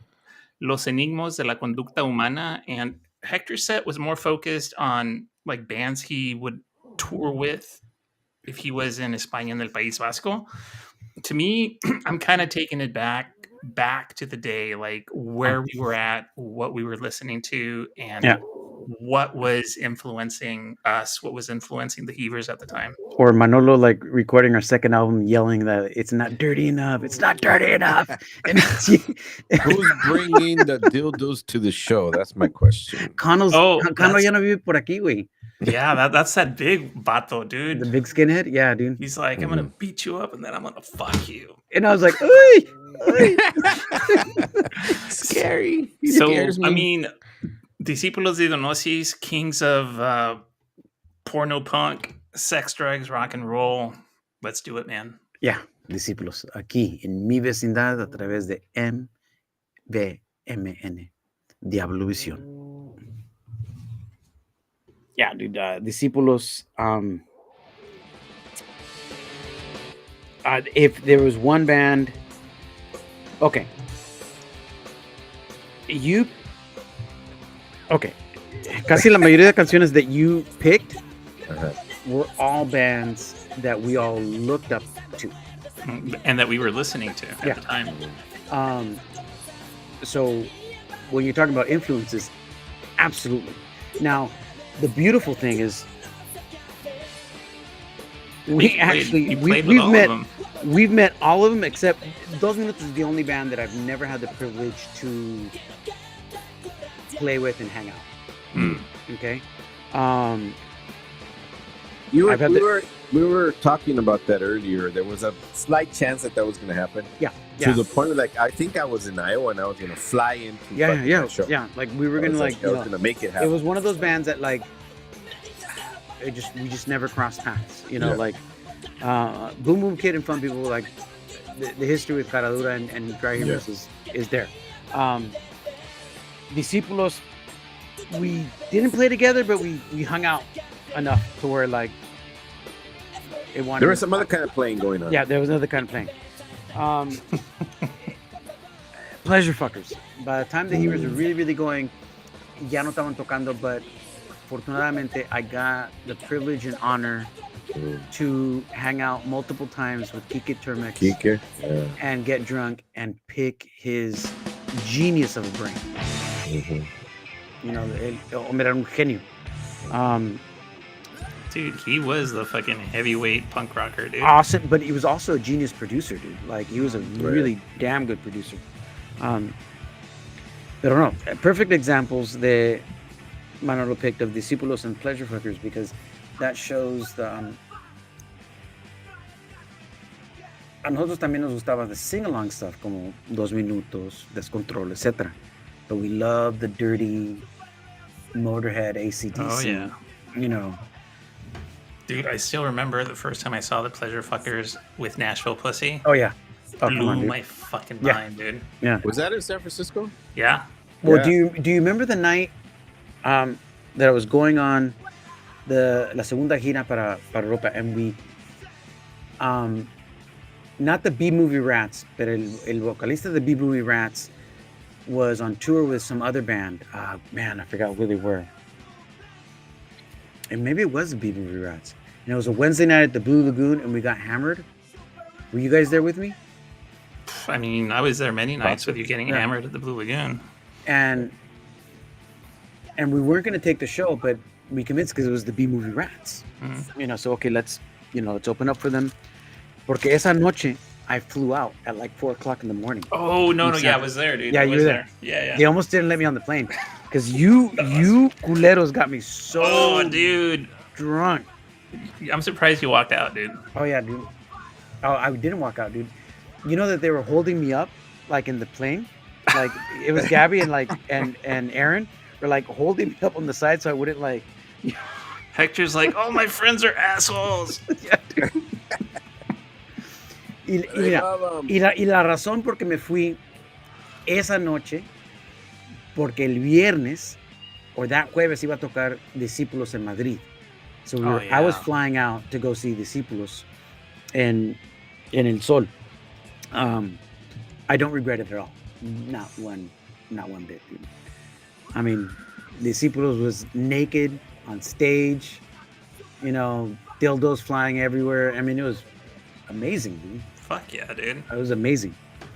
Los Enigmas de la Conducta Humana, and Hector's set was more focused on like bands he would tour with if he was in España en el País Vasco. To me, I'm kind of taking it back to the day, like where we were at, what we were listening to, and what was influencing us, what was influencing the Heavers at the time. Or Manolo like recording our second album, yelling that it's not dirty enough. It's not dirty enough. And who's bringing the dildos to the show? That's my question. Cano ya no vive por aquí, güey. Yeah, that's that big vato, dude. The big skinhead? Yeah, dude. He's like, I'm going to beat you up and then I'm going to fuck you. And I was like, "Oy, oy." Scary. He So, scares me. I mean, Discípulos de Donosis, kings of porno punk, sex, drugs, rock and roll. Let's do it, man. Yeah, Discípulos, aquí en mi vecindad a través de MVMN, Diabolico. Yeah, dude, Discípulos. If there was one band, okay, casi la mayoría de canciones that you picked were all bands that we all looked up to, and that we were listening to at the time. So when you're talking about influences, absolutely. Now, the beautiful thing is we've met all of them except Dos Minutos is the only band that I've never had the privilege to play with and hang out. Okay. We were talking about that earlier. There was a slight chance that was going to happen. Yeah. To the point where, like, I think I was in Iowa and I was going to fly into the show. Yeah. Like we were going to I was going to make it happen. It was one of those bands that like we just never crossed paths. Like Boom Boom Kid and Fun People were like the history with Caradura and Dry Heavers is there. Discípulos, we didn't play together, but we hung out enough to where like there was some other kind of playing going on. Yeah, there was another kind of playing. Pleasure Fuckers. By the time the Heavers were really, really going, ya no estaban tocando, but afortunadamente I got the privilege and honor to hang out multiple times with Kike Termex and get drunk and pick his genius of a brain. El hombre era un genio. Dude, he was the fucking heavyweight punk rocker, dude. Awesome, but he was also a genius producer, dude. Like, he was a really damn good producer. Pero no, perfect examples de Manolo picked of Discípulos and Pleasure Fuckers, because that shows the... a nosotros también nos gustaba the sing-along stuff, como Dos Minutos, Descontrol, etc. But we love the dirty Motorhead, AC/DC. Oh, yeah. Dude, I still remember the first time I saw the Pleasure Fuckers with Nashville Pussy. Oh, yeah. Blew my fucking mind, dude. Yeah. Was that in San Francisco? Yeah. Well, do you remember the night that I was going on la segunda gira para Europa, and we not the B-Movie Rats, but el vocalista de B-Movie Rats was on tour with some other band. Man, I forgot where they were. And maybe it was the B-Movie Rats. And it was a Wednesday night at the Blue Lagoon, and we got hammered. Were you guys there with me? I mean, I was there many nights with you getting hammered at the Blue Lagoon. And we weren't going to take the show, but we convinced because it was the B-Movie Rats. So okay, let's open up for them. Porque esa noche, I flew out at like 4 o'clock in the morning. Oh, no, I was there, dude. Yeah, you were there. Yeah. They almost didn't let me on the plane. Because you culeros got me so dude, drunk. I'm surprised you walked out, dude. Oh, yeah, dude. Oh, I didn't walk out, dude. You know that they were holding me up, like in the plane? Like, it was Gabby and Aaron were like holding me up on the side so I wouldn't like... Hector's like, oh, my friends are assholes. Yeah, dude. Y la razón por que me fui esa noche, porque el viernes o that jueves iba a tocar Discípulos en Madrid. So I was flying out to go see Discípulos en El Sol. I don't regret it at all. Not one Not one bit, dude. I mean, Discípulos was naked on stage, you know, dildos flying everywhere. I mean, it was amazing, dude. Fuck yeah, dude. It was amazing,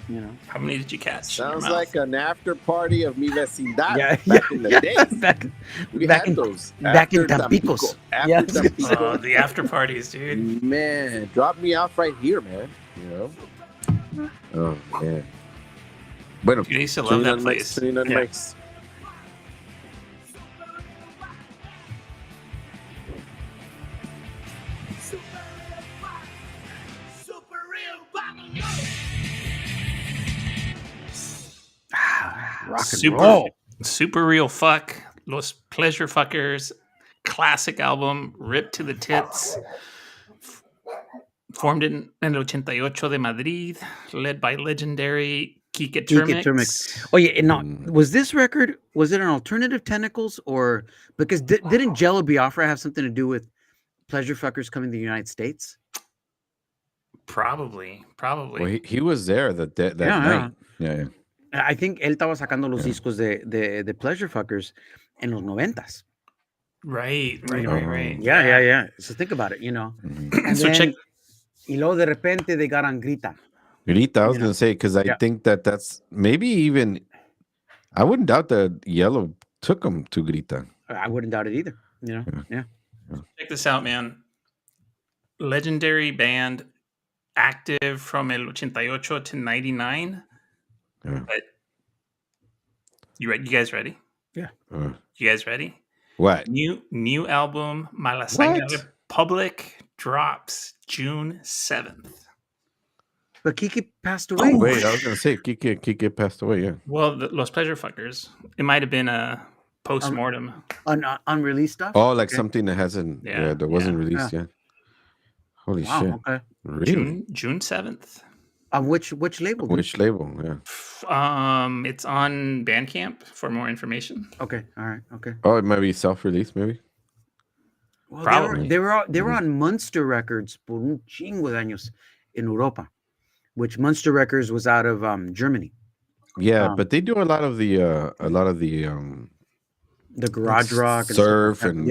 you know. How many did you catch? Sounds like an after party of Mi Vecindad Yeah, back in the days. We back had in, those. back in After Tampicos. After Yeah. Tampico. The after parties, dude. Man, drop me off right here, man. You know? Oh, man. Bueno, Dude, I used to love that place. Yeah. Rock and roll. Super real fuck. Los Pleasure Fuckers. Classic album. Ripped to the tits. Formed in el 88 de Madrid. Led by legendary Kike Turmix. Oh yeah, no, was this record, was it an Alternative Tentacles, or because didn't Jello Biafra have something to do with Pleasure Fuckers coming to the United States? Probably. Well, he was there that night. Yeah. I think él estaba sacando los discos de Pleasure Fuckers en los 90s. Right. Yeah. So think about it, you know. And So check. Y luego de repente they got on Grita. Grita, I was going to say, because I think that's maybe even, I wouldn't doubt that Yellow took him to Grita. I wouldn't doubt it either, you know. Yeah. Check this out, man. Legendary band, active from el 88 to 99. Yeah. But you guys ready? Yeah. You guys ready? What? New album, Malasaña Republic, drops June 7th. But Kike passed away. Wait, I was going to say, Kike passed away, yeah. Well, Los Pleasure Fuckers. It might have been a post-mortem. Unreleased stuff? Oh, like something that hasn't, that wasn't released yet. Holy shit. Okay. Really? June 7th. On which label? Which label? Yeah. It's on Bandcamp for more information. Okay. All right. Okay. Oh, it might be self-released, maybe. Well, Probably. They were on Munster Records por un chingo de años in Europa, which Munster Records was out of Germany. Yeah, but they do a lot of the garage rock, surf, and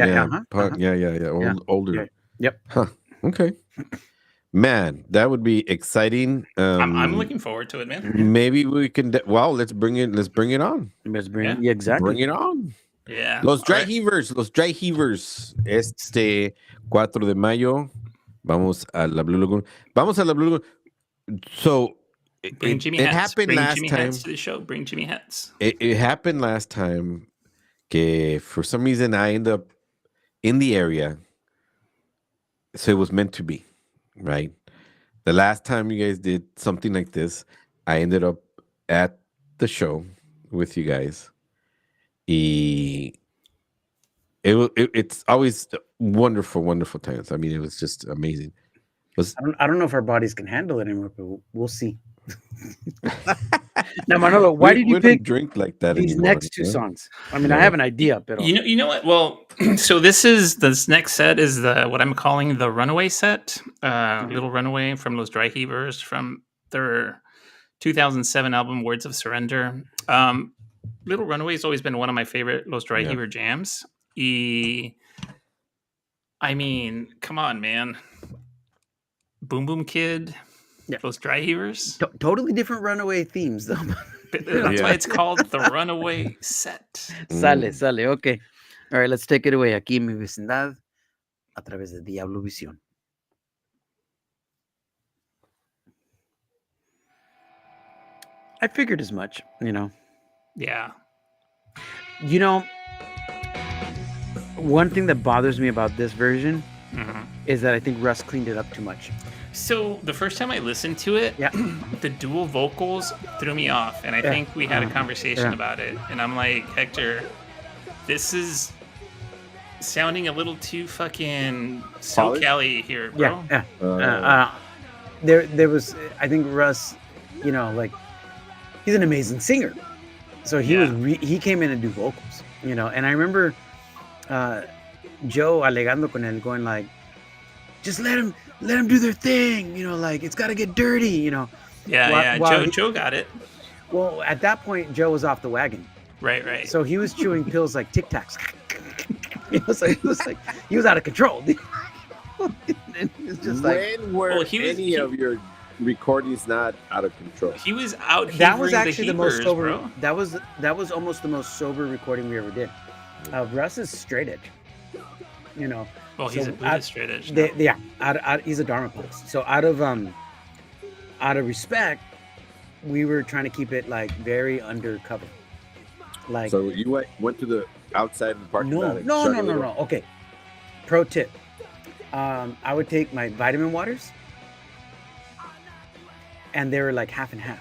punk. Yeah. Older. Yep. Huh. Okay. Man, that would be exciting. I'm looking forward to it, man. Maybe we can. Let's bring it on. Let's bring it. Yeah, exactly. Bring it on. Yeah. Los Dry Heavers. 4 de mayo. Vamos a la Blue Lagoon. So Bring Jimmy it Hats. happened Bring last Jimmy time. Hats to the show. Bring Jimmy Hats. It happened last time. Que for some reason I ended up in the area. So it was meant to be, right? The last time you guys did something like this, I ended up at the show with you guys. It's always wonderful times. I mean, it was just amazing. I don't know if our bodies can handle it anymore, but we'll see. Now, Manolo, why did you pick drink like that these anymore, next two songs? I mean, I have an idea, but you know what? Well, so this next set is what I'm calling the Runaway set. Little Runaway from Los Dry Heavers from their 2007 album Words of Surrender. Little Runaway has always been one of my favorite Los Dry Heaver jams. I mean, come on, man. Boom Boom Kid. Los Dry Heavers. Totally different Runaway themes, though. That's why it's called the Runaway set. Sale. Okay. All right, let's take it away. Aquí en Mi Vecindad, a través de Diablo Visión. I figured as much, you know. Yeah. You know, one thing that bothers me about this version is that I think Russ cleaned it up too much. So the first time I listened to it, the dual vocals threw me off, and I think we had a conversation about it. And I'm like, Hector, this is sounding a little too fucking SoCal-y here, bro. There was, I think Russ, you know, like, he's an amazing singer, so he came in and do vocals, you know. And I remember Joe alegando con él, going like, just let him do their thing, you know, like, it's got to get dirty, you know. Joe got it. Well, at that point, Joe was off the wagon, Right. so he was chewing pills like Tic Tacs. It was like he was out of control. And he was just like, When were Well, he was- any he- of your recordings not out of control? He was out. that was heavering actually the heavers, most sober. bro. That was almost the most sober recording we ever did. Russ is straight edge, you know. Well, he's So a Buddhist straight edge. He's a Dharma Buddhist. So out of respect, we were trying to keep it like very undercover. Like So you went to the outside in the parking lot? and shut it no. off? Okay. Pro tip. I would take my vitamin waters, and they were like half and half.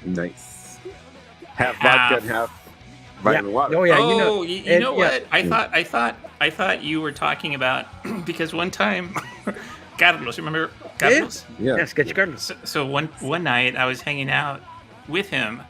Nice. Half vodka and half vitamin water. Oh yeah, you know. Oh, you know yeah. what? I thought you were talking about because one time, Carlos, remember Carlos? Yeah, Sketchy Carlos. So one night I was hanging out with him,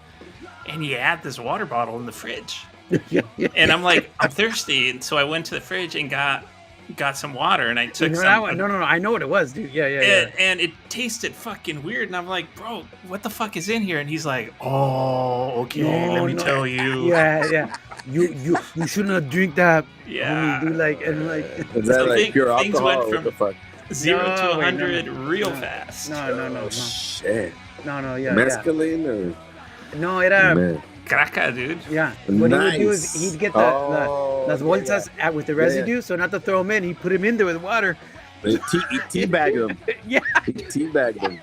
and he had this water bottle in the fridge, yeah. and I'm like, I'm thirsty, and so I went to the fridge and got some water, and I took No, some. no. I know what it was, dude. Yeah. And it tasted fucking weird, and I'm like, bro, what the fuck is in here? And he's like, oh, okay, let me tell you. Yeah. You shouldn't drink that. Yeah. Homie, dude, like and like. Is that So like pure things alcohol? went Or what from- the fuck? 0 to No, wait, 100 no. real fast. No. Shit. No, yeah. Mescaline Yeah. No, era. Man. Craca, dude. Yeah. What he would do Nice. is he'd get Oh, las bolsas with the Yeah. residue, so not to throw them in, he'd put them in there with water. He teabagged them. Yeah. He teabagged them.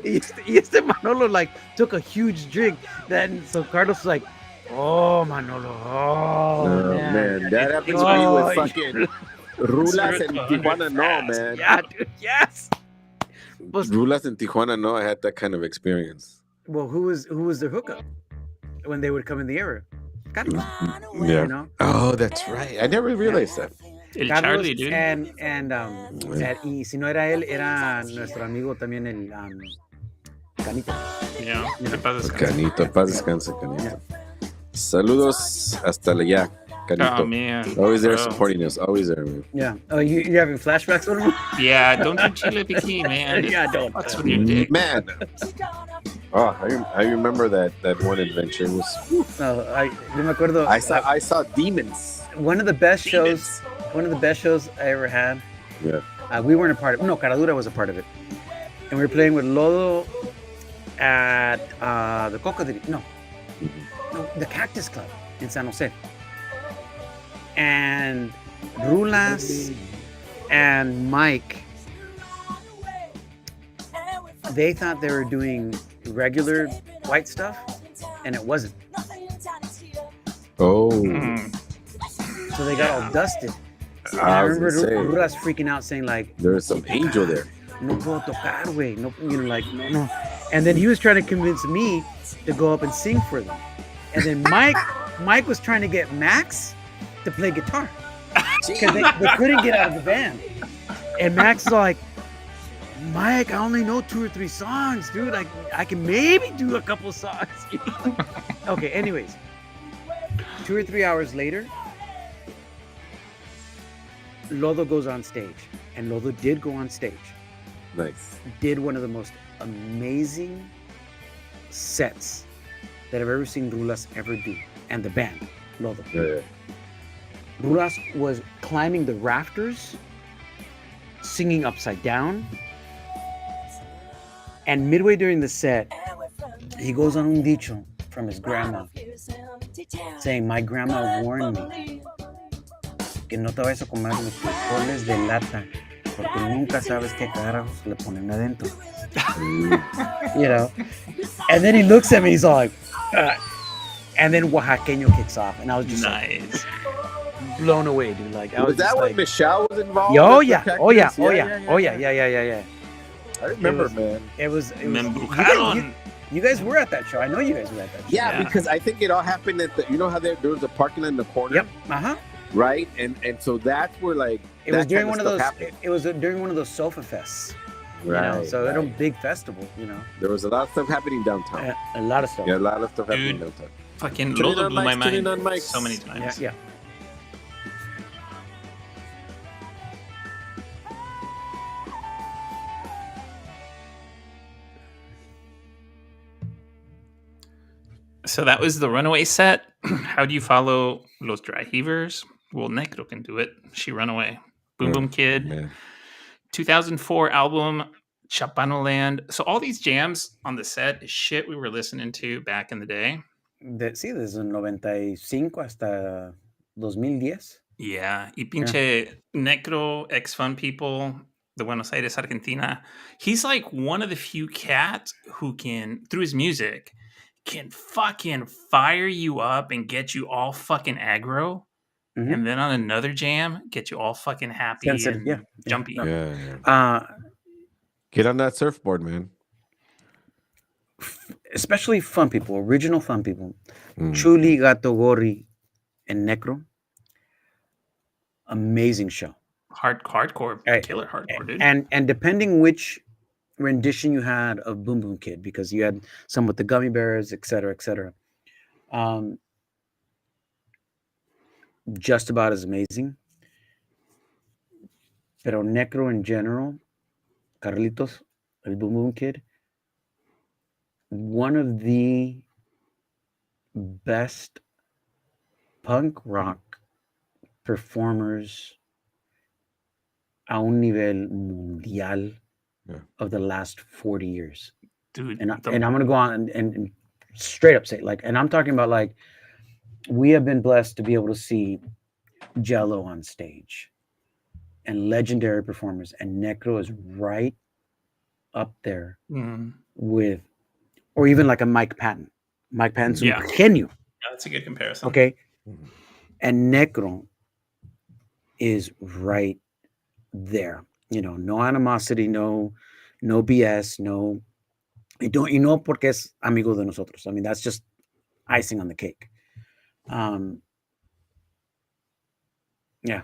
Este Manolo like took a huge drink. Then so Carlos was like, "Oh Manolo, oh Oh, man. That happens to me with fucking Rulas and Tijuana. No, man. Yeah, dude, yes. Rulas in Tijuana. No, I had that kind of experience. Well, who was their hookup when they would come in the area? Carlos. Yeah. You know? Oh, that's right. I never realized that. El Carlos Charlie, dude. y si no era él, era nuestro amigo también el Canito. Yeah. Que paz descanse. Canito, paz descanse, Canito. Saludos hasta allá, Canito. Oh, man. Always there Bro. supporting us. Always there, man. Yeah. Oh, you having flashbacks on him? Yeah, don't do chile piquin, man. Yeah, don't. What's with your dick? Man. Oh, I remember that one adventure. It was, No, yo me acuerdo. I saw demons. One of the best Demons. shows. One of the best shows I ever had. Yeah. We weren't a part of it. No, Caradura was a part of it. And we were playing with Lodo at the Cocodrilo. No, the Cactus Club in San Jose. And Rulas and Mike, they thought they were doing regular white stuff, and it wasn't. Oh. Mm. So they got all dusted. And I I was remember gonna say, Rulas freaking out, saying like, there's some angel there. "No puedo tocar, güey." No, like no. And then he was trying to convince me to go up and sing for them. And then Mike was trying to get Max to play guitar because they couldn't get out of the band. And Max is like, "Mike, I only know 2 or 3 songs, dude. I can maybe do a couple songs." Okay, anyways, 2 or 3 hours later, Lodo goes on stage, and Lodo did go on stage. Nice. Did one of the most amazing sets that I've ever seen Rulas ever do, and the band, Lodo. Yeah. Rulas was climbing the rafters, singing upside down, and midway during the set, he goes on un dicho from his grandma, saying, "My grandma warned me que no te vayas a comer los frijoles de lata, porque nunca sabes qué carajos le ponen adentro." You know? And then he looks at me, he's all like, and then Oaxaqueño kicks off, and I was just Nice. like, blown away, dude. Like, I Was was that just when like, Michelle was involved? oh with the yeah, Cactus? oh yeah. I remember, was- man. It was Me you embrujaron. guys were at that show. I know you guys were at that show. Yeah, Yeah. because I think it all happened at the. You know how there was a parking lot in the corner. Yep. Uh-huh. Right, and so that's where like It was that during kind one of those. stuff happened. It was during one of those sofa fests. You Right. know, so they don't big festival. You know, There was a lot of stuff happening downtown. a lot of stuff. Yeah, a lot of stuff happening Dude. downtown. Fucking Turn it Lodo on blew my mics, turn it mind on mics. so many Yeah, times. yeah. So that was the Runaway set. How do you follow Los Dry Heavers? Well, Necro can do it. She Runaway. Boom Boom Kid. Man. 2004 album, Chapano Land. So all these jams on the set is shit we were listening to back in the day. Sí, desde el 95 hasta 2010. Yeah. Y pinche Necro, ex-Fun People, the Buenos Aires, Argentina. He's like one of the few cats who can, through his music, can fucking fire you up and get you all fucking aggro. Mhm. And then on another jam, get you all fucking happy Sensitive, and jumpy. Yeah. Get on that surfboard, man. Especially Fun People, original Fun People. Chuli, Gato, Gori, and Necro. Amazing show. Hardcore, killer hardcore, dude. And depending which rendition you had of Boom Boom Kid, because you had some with the gummy bears, et cetera, et cetera. Just about as amazing. Pero Necro in general, Carlitos, el Boom Boom Kid, one of the best punk rock performers a un nivel mundial of the last 40 years. Dude. And I'm going to go on and straight up say, like, and I'm talking about, like, we have been blessed to be able to see Jello on stage and legendary performers, and Necro is right up there with, or even like a Mike Patton. Mike Patton's un genio. Yeah, that's a good comparison. Okay. And Necro is right there. You know, no animosity, no BS, no. You know, porque es amigo de nosotros. I mean, that's just icing on the cake. Yeah.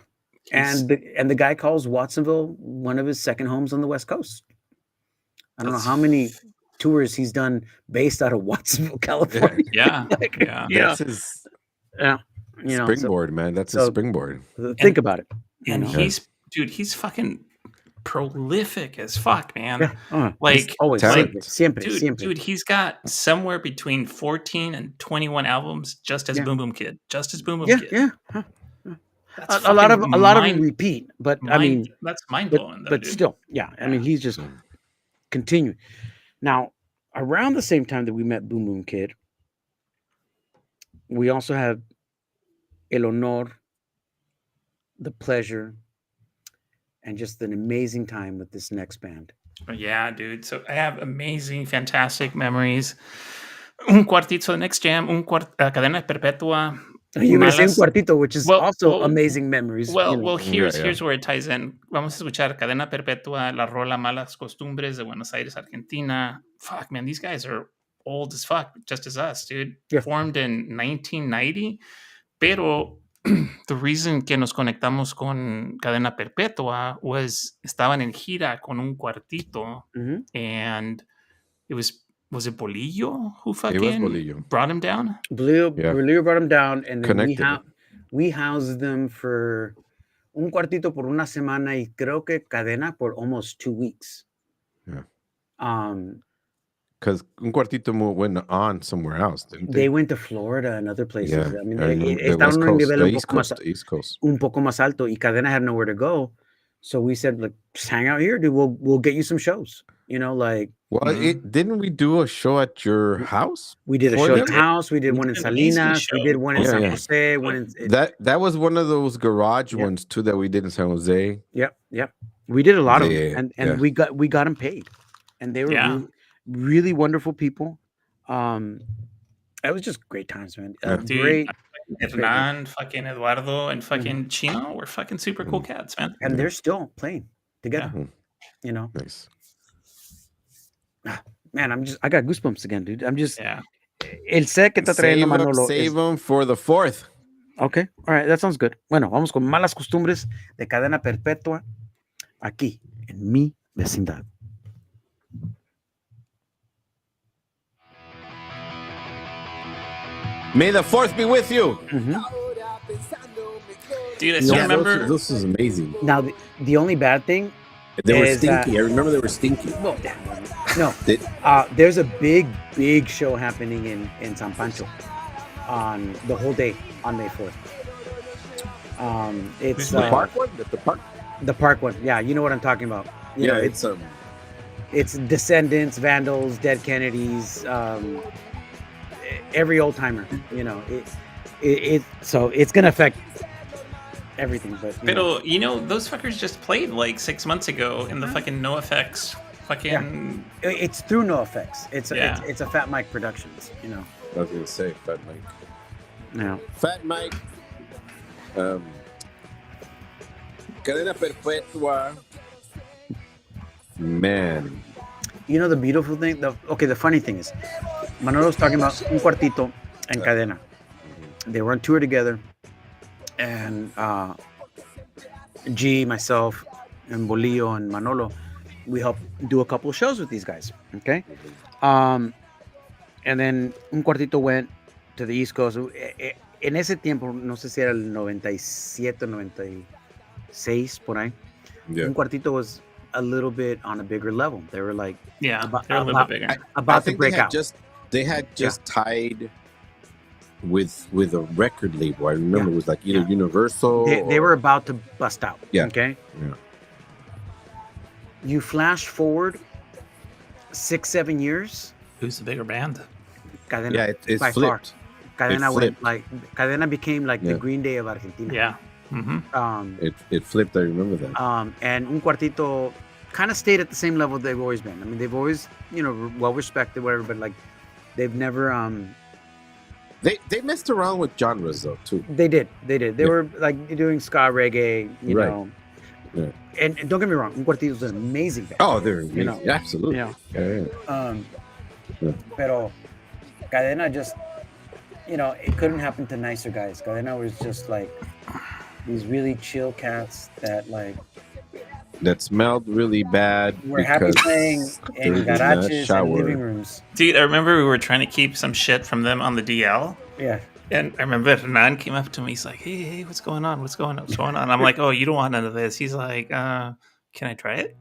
And the guy calls Watsonville one of his second homes on the West Coast. I don't know how many tours he's done based out of Watsonville, California. Yeah. Like, That's his springboard, man. That's his springboard. Think about it. And he's fucking prolific as fuck, man. Yeah. Like, always siempre. Dude, he's got somewhere between 14 and 21 albums just as Boom Boom Kid. Just as Boom Boom Kid. Yeah. Huh. A lot of them repeat, but I mean, that's mind blowing. But still, yeah. I mean, he's just continuing. Now, around the same time that we met Boom Boom Kid, we also have el honor, the pleasure, and just an amazing time with this next band. Yeah, dude. So I have amazing, fantastic memories. Un cuartito, the next jam, Cadena Perpetua. You may say un cuartito, which is also amazing memories. Well, here's where it ties in. Vamos a escuchar Cadena Perpetua, la rola Malas Costumbres de Buenos Aires, Argentina. Fuck, man, these guys are old as fuck, just as us, dude. Yeah. Formed in 1990, pero the reason que nos conectamos con Cadena Perpetua was estaban en gira con un cuartito, and it was it Bolillo who fucking brought him down? Bolillo brought him down, and then we housed them for un cuartito por una semana y creo que Cadena por almost 2 weeks. Yeah. Because un cuartito went on somewhere else, didn't they? They went to Florida and other places. Yeah. I mean, estaban en un nivel un poco más alto, y Cadena had nowhere to go. So we said, like, just hang out here, dude. We'll get you some shows. You know, like. Well, didn't we do a show at your house? We did a show at the house. We did one in Salinas. We did one in San Jose. That was one of those garage ones too that we did in San Jose. Yep. We did a lot of them, and we got them paid, and they were really wonderful people. It was just great times, man. Dude, great. Hernan, fucking Eduardo, and fucking Chino were fucking super cool cats, man. And they're still playing together. You know. Nice. Man, I got goosebumps again, dude. I'm just el set que está trayendo Manolo. Save them for the 4th. Okay, all right, that sounds good. Bueno, vamos con Malas Costumbres de Cadena Perpetua aquí en mi vecindad. May the 4th be with you. Dude, I still remember. This is amazing. Now, the only bad thing They were stinky. I remember they were stinky. Well, no. They- There's a big show happening in San Pancho on the whole day on May 4th. It's the park one. The park. The park one. Yeah, you know what I'm talking about. You know, it's Descendants, Vandals, Dead Kennedys, every old timer. You know, so it's gonna affect everything. But you know, those fuckers just played like 6 months ago in the fucking NoFX fucking. Yeah. It's through NoFX. It's a Fat Mike Productions. You know. I was gonna say Fat Mike. No. Fat Mike. Cadena Perpetua. Man. You know the beautiful thing? The funny thing is, Manolo's talking about Un Cuartito and Cadena. They were on tour together, and G, myself, and Bolillo and Manolo, we helped do a couple of shows with these guys. Okay, and then Un Cuartito went to the East Coast. En ese tiempo, no sé si era el 97, 96, por ahí. Yeah. Un Cuartito was a little bit on a bigger level. They were like, they're a little bit bigger. About to break out. They had just tied with a record label. I remember it was like either Universal. They were about to bust out. Yeah. Okay. Yeah. You flash forward 6-7 years. Who's the bigger band? Cadena. Yeah, it's by flipped. Far. Cadena became like the Green Day of Argentina. Yeah. Mm-hmm. It flipped. I remember that. And Un Cuartito kind of stayed at the same level they've always been. I mean, they've always, well respected, whatever, but like they've never. They messed around with genres though too. They did. They were like doing ska, reggae, you know. Yeah. And don't get me wrong, Un Cuartito is an amazing band. Oh, they're amazing. Absolutely. Pero Cadena just, it couldn't happen to nicer guys. Cadena was just like these really chill cats that smelled really bad. We're happy playing in garages and living rooms. Dude, I remember we were trying to keep some shit from them on the DL. Yeah. And I remember Hernan came up to me. He's like, hey, what's going on? What's going on? I'm like, oh, you don't want none of this. He's like, can I try it?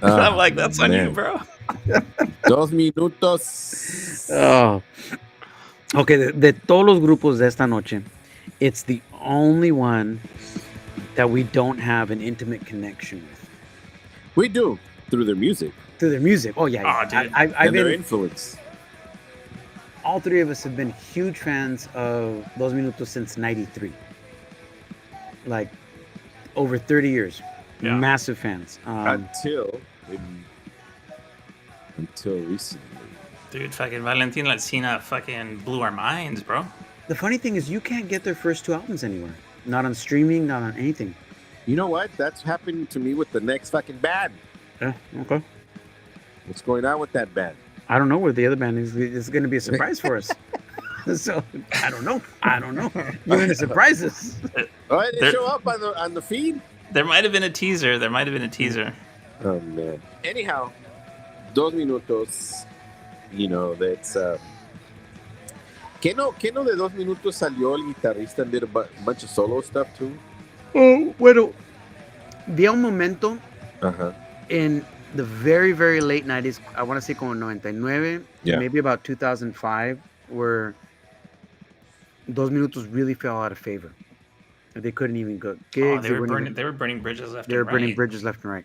I'm like, that's on you, bro. 2 minutos. Oh. Okay, de todos los grupos de esta noche, it's the only one that we don't have an intimate connection with. We do, through their music. Oh, yeah. Dude. I've been their influence. All three of us have been huge fans of Dos Minutos since 93. Like, over 30 years. Yeah. Massive fans. Until recently. Dude, fucking Valentin Latina fucking blew our minds, bro. The funny thing is you can't get their first 2 albums anywhere. Not on streaming, not on anything. You know what? That's happening to me with the next fucking band. Yeah, okay. What's going on with that band? I don't know where the other band is. It's going to be a surprise for us. So, I don't know. You're going to surprise us. Oh, they show up on the feed? There might have been a teaser. Oh, man. Anyhow, Dos Minutos, that's... ¿Qué no de 2 minutos salió el guitarrista and did a bunch of solo stuff too? Oh, bueno. Dio un momento in the very, very late 90s, I want to say como 99, maybe about 2005, where Dos Minutos really fell out of favor. They couldn't even go gigs. They were burning bridges left and right. They were burning bridges left and right.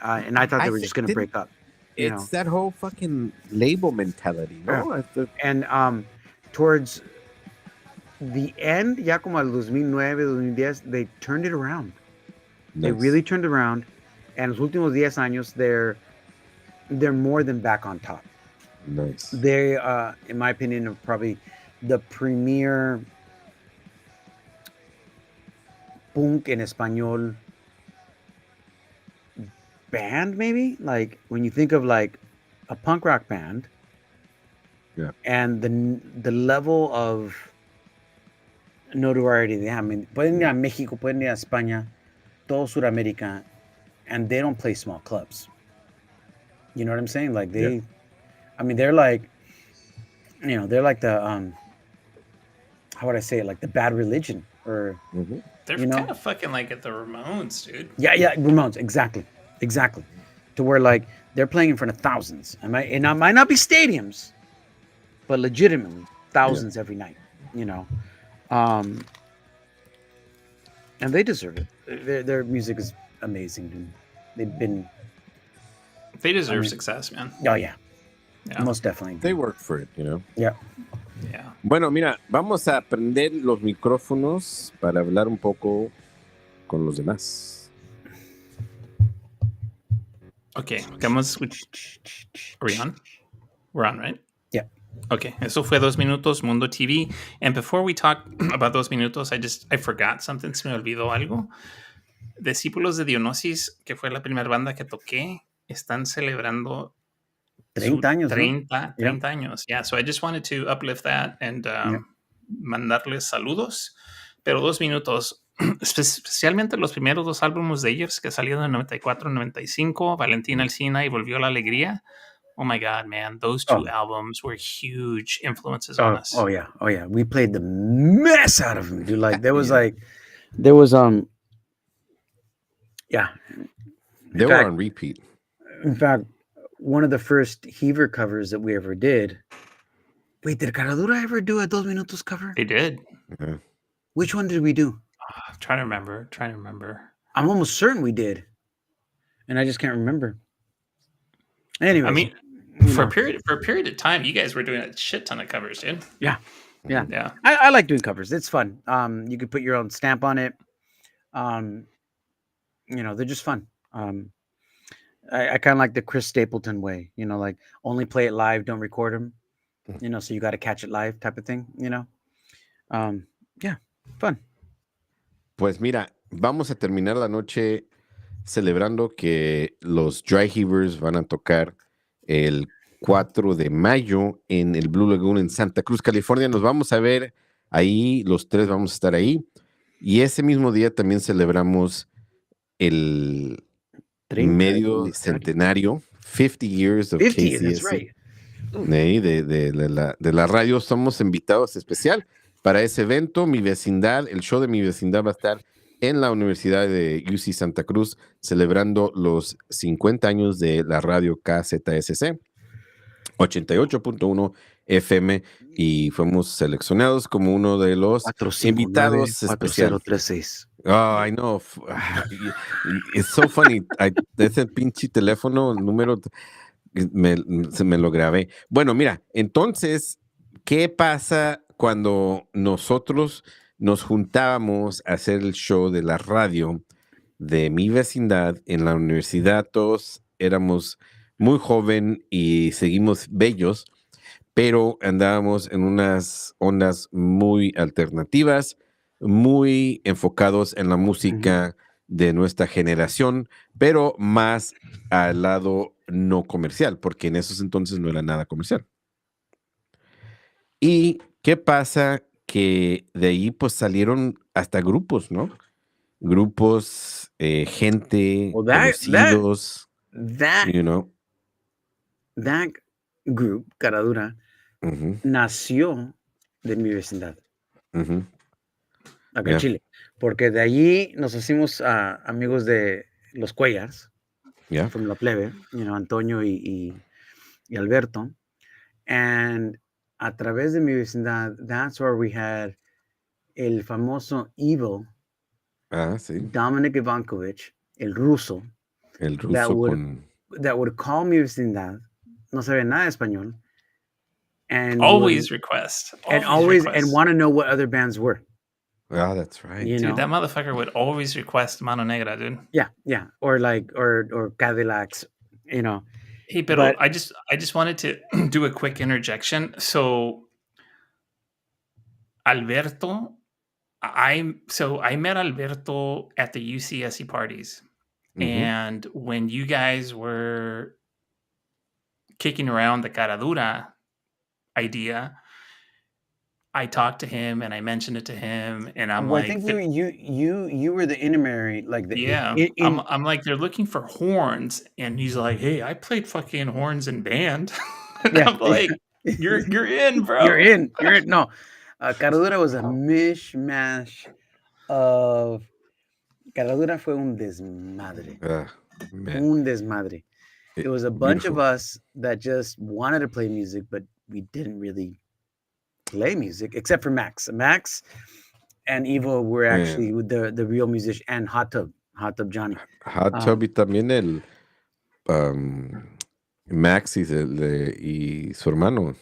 And I thought they were just going to break up. It's that whole fucking label mentality, no? Yeah. And towards the end, ya como al 2009, 2010, they turned it around. Nice. They really turned it around. And los últimos 10 años, they're more than back on top. Nice. They, in my opinion, are probably the premier punk en español band, maybe. Like when you think of like a punk rock band, and the level of notoriety they have. I mean, pueden ir a México, pueden ir a España, todo Sudamérica, and they don't play small clubs. You know what I'm saying? Like they, I mean, they're like, they're like the how would I say it? Like the Bad Religion or They're kind of fucking like at the Ramones, dude. Yeah, Ramones, exactly. To where like they're playing in front of thousands. It might not be stadiums, but legitimately thousands every night. And they deserve it. Their music is amazing, dude. They've been. They deserve success, man. Oh yeah, most definitely. They work for it, Yeah. Bueno, mira, vamos a prender los micrófonos para hablar un poco con los demás. Okay, vamos. Are we on? We're on, right? Yeah. Okay, eso fue 2 minutos, Mundo TV. And before we talk about 2 minutos, I forgot something, se me olvidó algo. Discípulos de Dionysus, que fue la primera banda que toqué, están celebrando 30 años, 30 años. Yeah, so I just wanted to uplift that and mandarles saludos. Pero 2 minutos, especialmente los primeros 2 álbumes de ellos que salieron en 94, 95, Valentina Alsina y Volvió la Alegría. Oh my God, man. Those 2 albums were huge influences on us. Oh yeah. We played the mess out of them, dude. Like there was yeah. They were on repeat. In fact, one of the first Heaver covers that we ever did. Wait, did Caradura ever do a 2 minutos cover? They did. Yeah. Which one did we do? I'm trying to remember. I'm almost certain we did. And I just can't remember. Anyway. I mean, for a period of time, you guys were doing a shit ton of covers, dude. Yeah. I like doing covers. It's fun. You can put your own stamp on it. They're just fun. I kind of like the Chris Stapleton way. Like only play it live, don't record them. So you got to catch it live type of thing. Fun. Pues mira, vamos a terminar la noche celebrando que los Dry Heavers van a tocar el 4 de mayo en el Blue Lagoon en Santa Cruz, California. Nos vamos a ver ahí, los 3 vamos a estar ahí. Y ese mismo día también celebramos el medio centenario, 50 years of 50, that's right. De la radio. Somos invitados especial para ese evento. Mi vecindad, el show de Mi Vecindad va a estar en la Universidad de UC Santa Cruz celebrando los 50 años de la radio KZSC 88.1 FM y fuimos seleccionados como uno de los invitados especiales. 4036. Oh, I know. It's so funny. Ese pinche teléfono, número, se me lo grabé. Bueno, mira, entonces, ¿qué pasa cuando nosotros nos juntábamos a hacer el show de la radio de Mi Vecindad en la universidad? Todos éramos muy joven y seguimos bellos, pero andábamos en unas ondas muy alternativas, muy enfocados en la música de nuestra generación, pero más al lado no comercial, porque en esos entonces no era nada comercial. ¿Y qué pasa? Que de ahí pues salieron hasta grupos, ¿no? Grupos, gente, conocidos, That group, Caradura, nació de Mi Vecindad. Acá en Chile. Porque de allí nos hicimos amigos de los Cuellars, from La Plebe, Antonio y Alberto. And a través de Mi Vecindad, that's where we had el famoso Evil, Dominic Ivankovich, el ruso that would call Mi Vecindad, no sabe nada de español, and always request, and want to know what other bands were. Oh, that's right. Dude, that motherfucker would always request Mano Negra, dude. Yeah. Or Cadillacs, Hey, but I just wanted to do a quick interjection. So Alberto, I met Alberto at the UCSC parties. And when you guys were kicking around the Caradura idea, I talked to him and I mentioned it to him, and I'm like, I think you were the intermediary, like I'm like, they're looking for horns, and he's like, hey, I played fucking horns in band. And I'm like, you're in, bro. You're in. No, Caradura was a mishmash of Caradura fue un desmadre. Man. Un desmadre. It was a bunch of us that just wanted to play music, but we didn't really play music, except for Max. Max and Evo were actually the real musician, and Hot Tub Johnny. Hot Tub y también el Max y su hermano.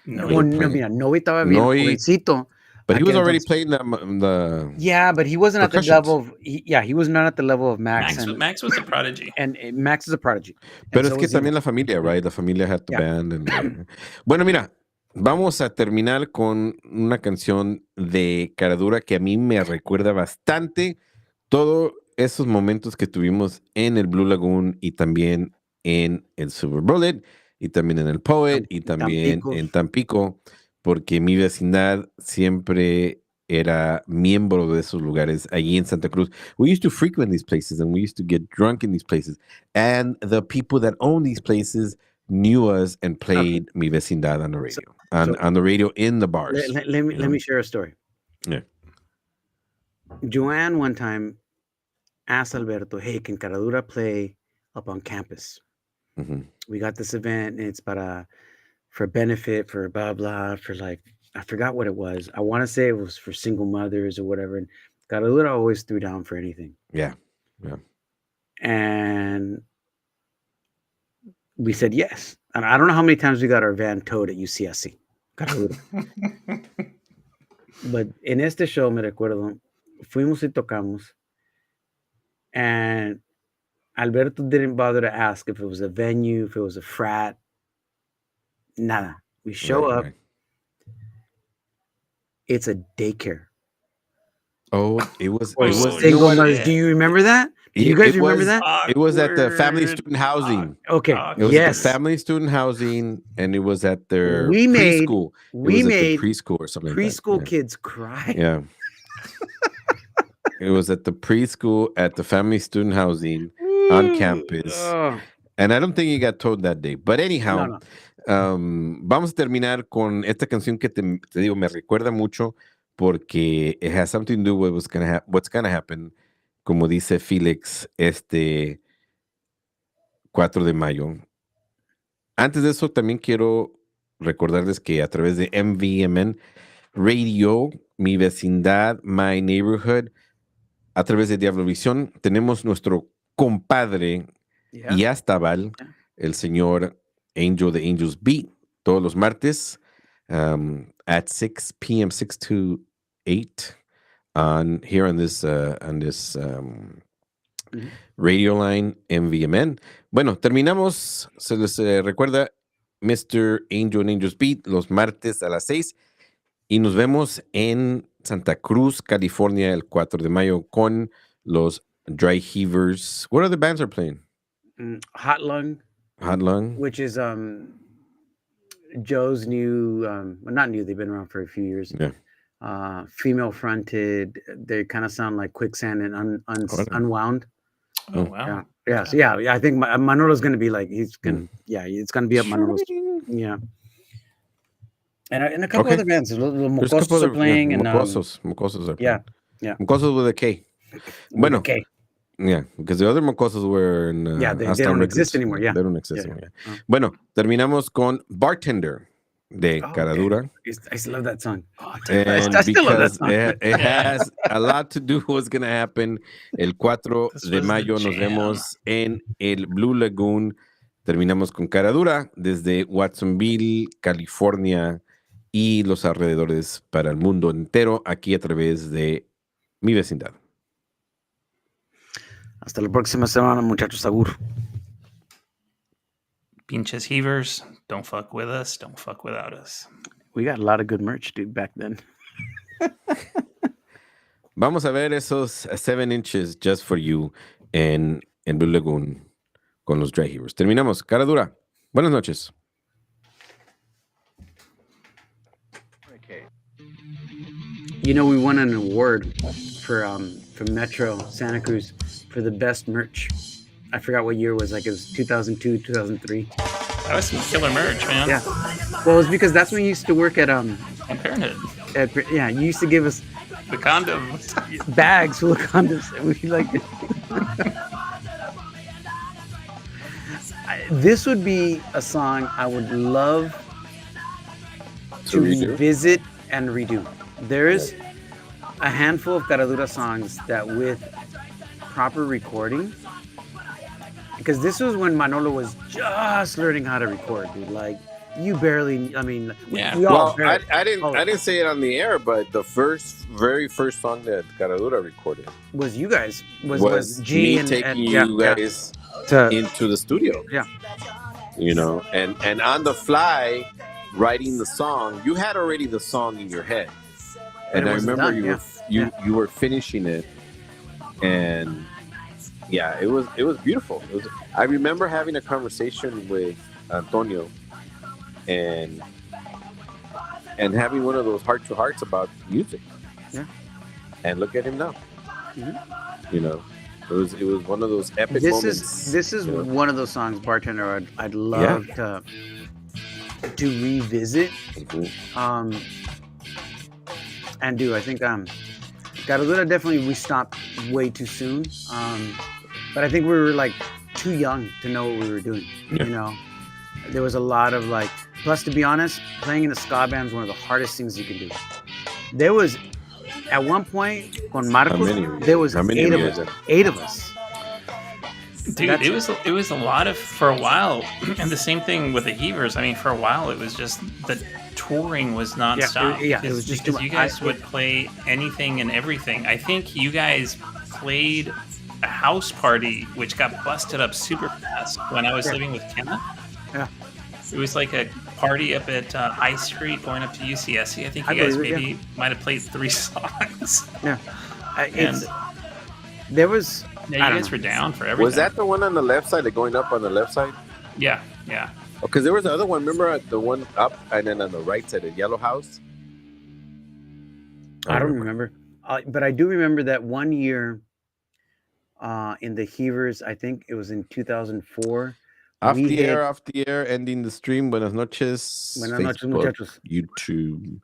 Mira, Noe estaba bien jovencito. But he was already playing the yeah, but he wasn't at the level of he was not at the level of Max. Max was a prodigy. And Max is a prodigy. Pero es que también la familia, right? La familia had the band. Bueno, mira, vamos a terminar con una canción de Caradura que a mí me recuerda bastante todos esos momentos que tuvimos en el Blue Lagoon y también en el Silver Bullet y también en el Poet y también en Tampico, porque mi vecindad siempre era miembro de esos lugares allí en Santa Cruz. We used to frequent these places and we used to get drunk in these places. And the people that own these places knew us and played mi vecindad on the radio, on the radio in the bars. Let me share a story. Yeah. Joanne one time asked Alberto, hey, can Caradura play up on campus? Mm-hmm. We got this event and it's for benefit, for blah, blah, for like, I forgot what it was. I want to say it was for single mothers or whatever. And Caradura always threw down for anything. Yeah. And we said yes. And I don't know how many times we got our van towed at UCSC. Caradura. But en este show, me recuerdo, fuimos y tocamos. And Alberto didn't bother to ask if it was a venue, if it was a frat. Nada. We show up. Right. It's a daycare. Oh, it was single mothers. Do you remember that? Do you guys remember that? It was at the family student housing. Okay. It was at the family student housing, and it was at their preschool. We made preschool or something. Preschool like that. Kids cry. Yeah. It was at the preschool at the family student housing on campus. And I don't think he got told that day. But anyhow, no. Vamos a terminar con esta canción que te digo, me recuerda mucho porque it has something to do with what's gonna happen, como dice Felix, 4 de mayo. Antes de eso, también quiero recordarles que a través de MVMN Radio, Mi Vecindad, My Neighborhood, a través de Diabolico, tenemos nuestro compadre y Astabal, el señor Angel de Angels Beat, todos los martes at 6 p.m., 6 to 8 here on this radio line MVMN. Bueno, terminamos. Se les recuerda Mr. Angel and Angels Beat los martes a las 6 y nos vemos en Santa Cruz, California, el 4 de mayo con los Dry Heavers. What other bands are playing? Hot Lung. Which is Joe's new, well, not new, they've been around for a few years. Yeah. Female fronted. They kind of sound like Quicksand and Unwound. Oh, wow. Yeah. So I think Manolo's going to be like, it's going to be up Manolo's. Yeah. And a couple other bands. The Mocosos are playing. Mocosos are playing. Yeah. Mocosos with a K. Bueno. K. Yeah, because the other mocosos were in... they don't exist anymore, They don't exist anymore. Bueno, terminamos con Bartender de Caradura. Okay. I still love that song. And I still love that song. It has a lot to do with what's going to happen. El 4 de mayo nos vemos en el Blue Lagoon. Terminamos con Caradura desde Watsonville, California y los alrededores para el mundo entero, aquí a través de Mi Vecindad. Hasta la próxima semana, muchachos. Agur. Pinches Heavers, don't fuck with us, don't fuck without us. We got a lot of good merch, dude, back then. Vamos a ver esos 7 inches just for you en Blue Lagoon con los Dry Heavers. Terminamos. Caradura. Buenas noches. You know, we won an award from Metro Santa Cruz for the best merch. I forgot what year it was. Like it was 2002, 2003. That was some killer merch, man. Yeah. Well, it's because that's when you used to work at Parenthood. You used to give us the condoms. Bags full of condoms. We like. This would be a song I would love to revisit and redo. There's a handful of Caradura songs that with proper recording, because this was when Manolo was just learning how to record, dude. Like, you barely, I mean, Yeah. we all Well, barely, I didn't say it on the air, but the very first song that Caradura recorded was you guys, was G me and taking yeah, you guys to, into the studio. Yeah. You know, and on the fly, writing the song, you had already the song in your head, and I remember done, you were finishing it, and yeah, it was beautiful. I remember having a conversation with Antonio, and having one of those heart to hearts about music. Yeah. And look at him now. Mm-hmm. You know, it was one of those epic moments. This is one of those songs, bartender, I'd love to revisit. Mm-hmm. And do I think Caradura definitely we stopped way too soon. But I think we were like too young to know what we were doing. Yeah. You know, there was a lot of like. Plus, to be honest, playing in a ska band is one of the hardest things you can do. There was, at one point, on Marcos, there was 8 of us. 8 of us. Dude, it was a lot of, for a while, and the same thing with the Heavers. I mean, for a while, it was just the touring was nonstop. Yeah, it was just because you guys would play anything and everything. I think you guys played a house party, which got busted up super fast when I was living with Kenna. Yeah. It was like a party up at I Street going up to UCSC. I think you guys might have played 3 songs. Yeah. And there was... Yeah, you guys were down for everything. Was that the one on the left side, going up on the left side? Yeah. Because there was the other one. Remember the one up and then on the right side, the yellow house? I don't remember. But I do remember that one year in the Heavers, I think it was in 2004. Off the air, ending the stream. Buenas noches. Buenas noches, Facebook, muchachos. YouTube.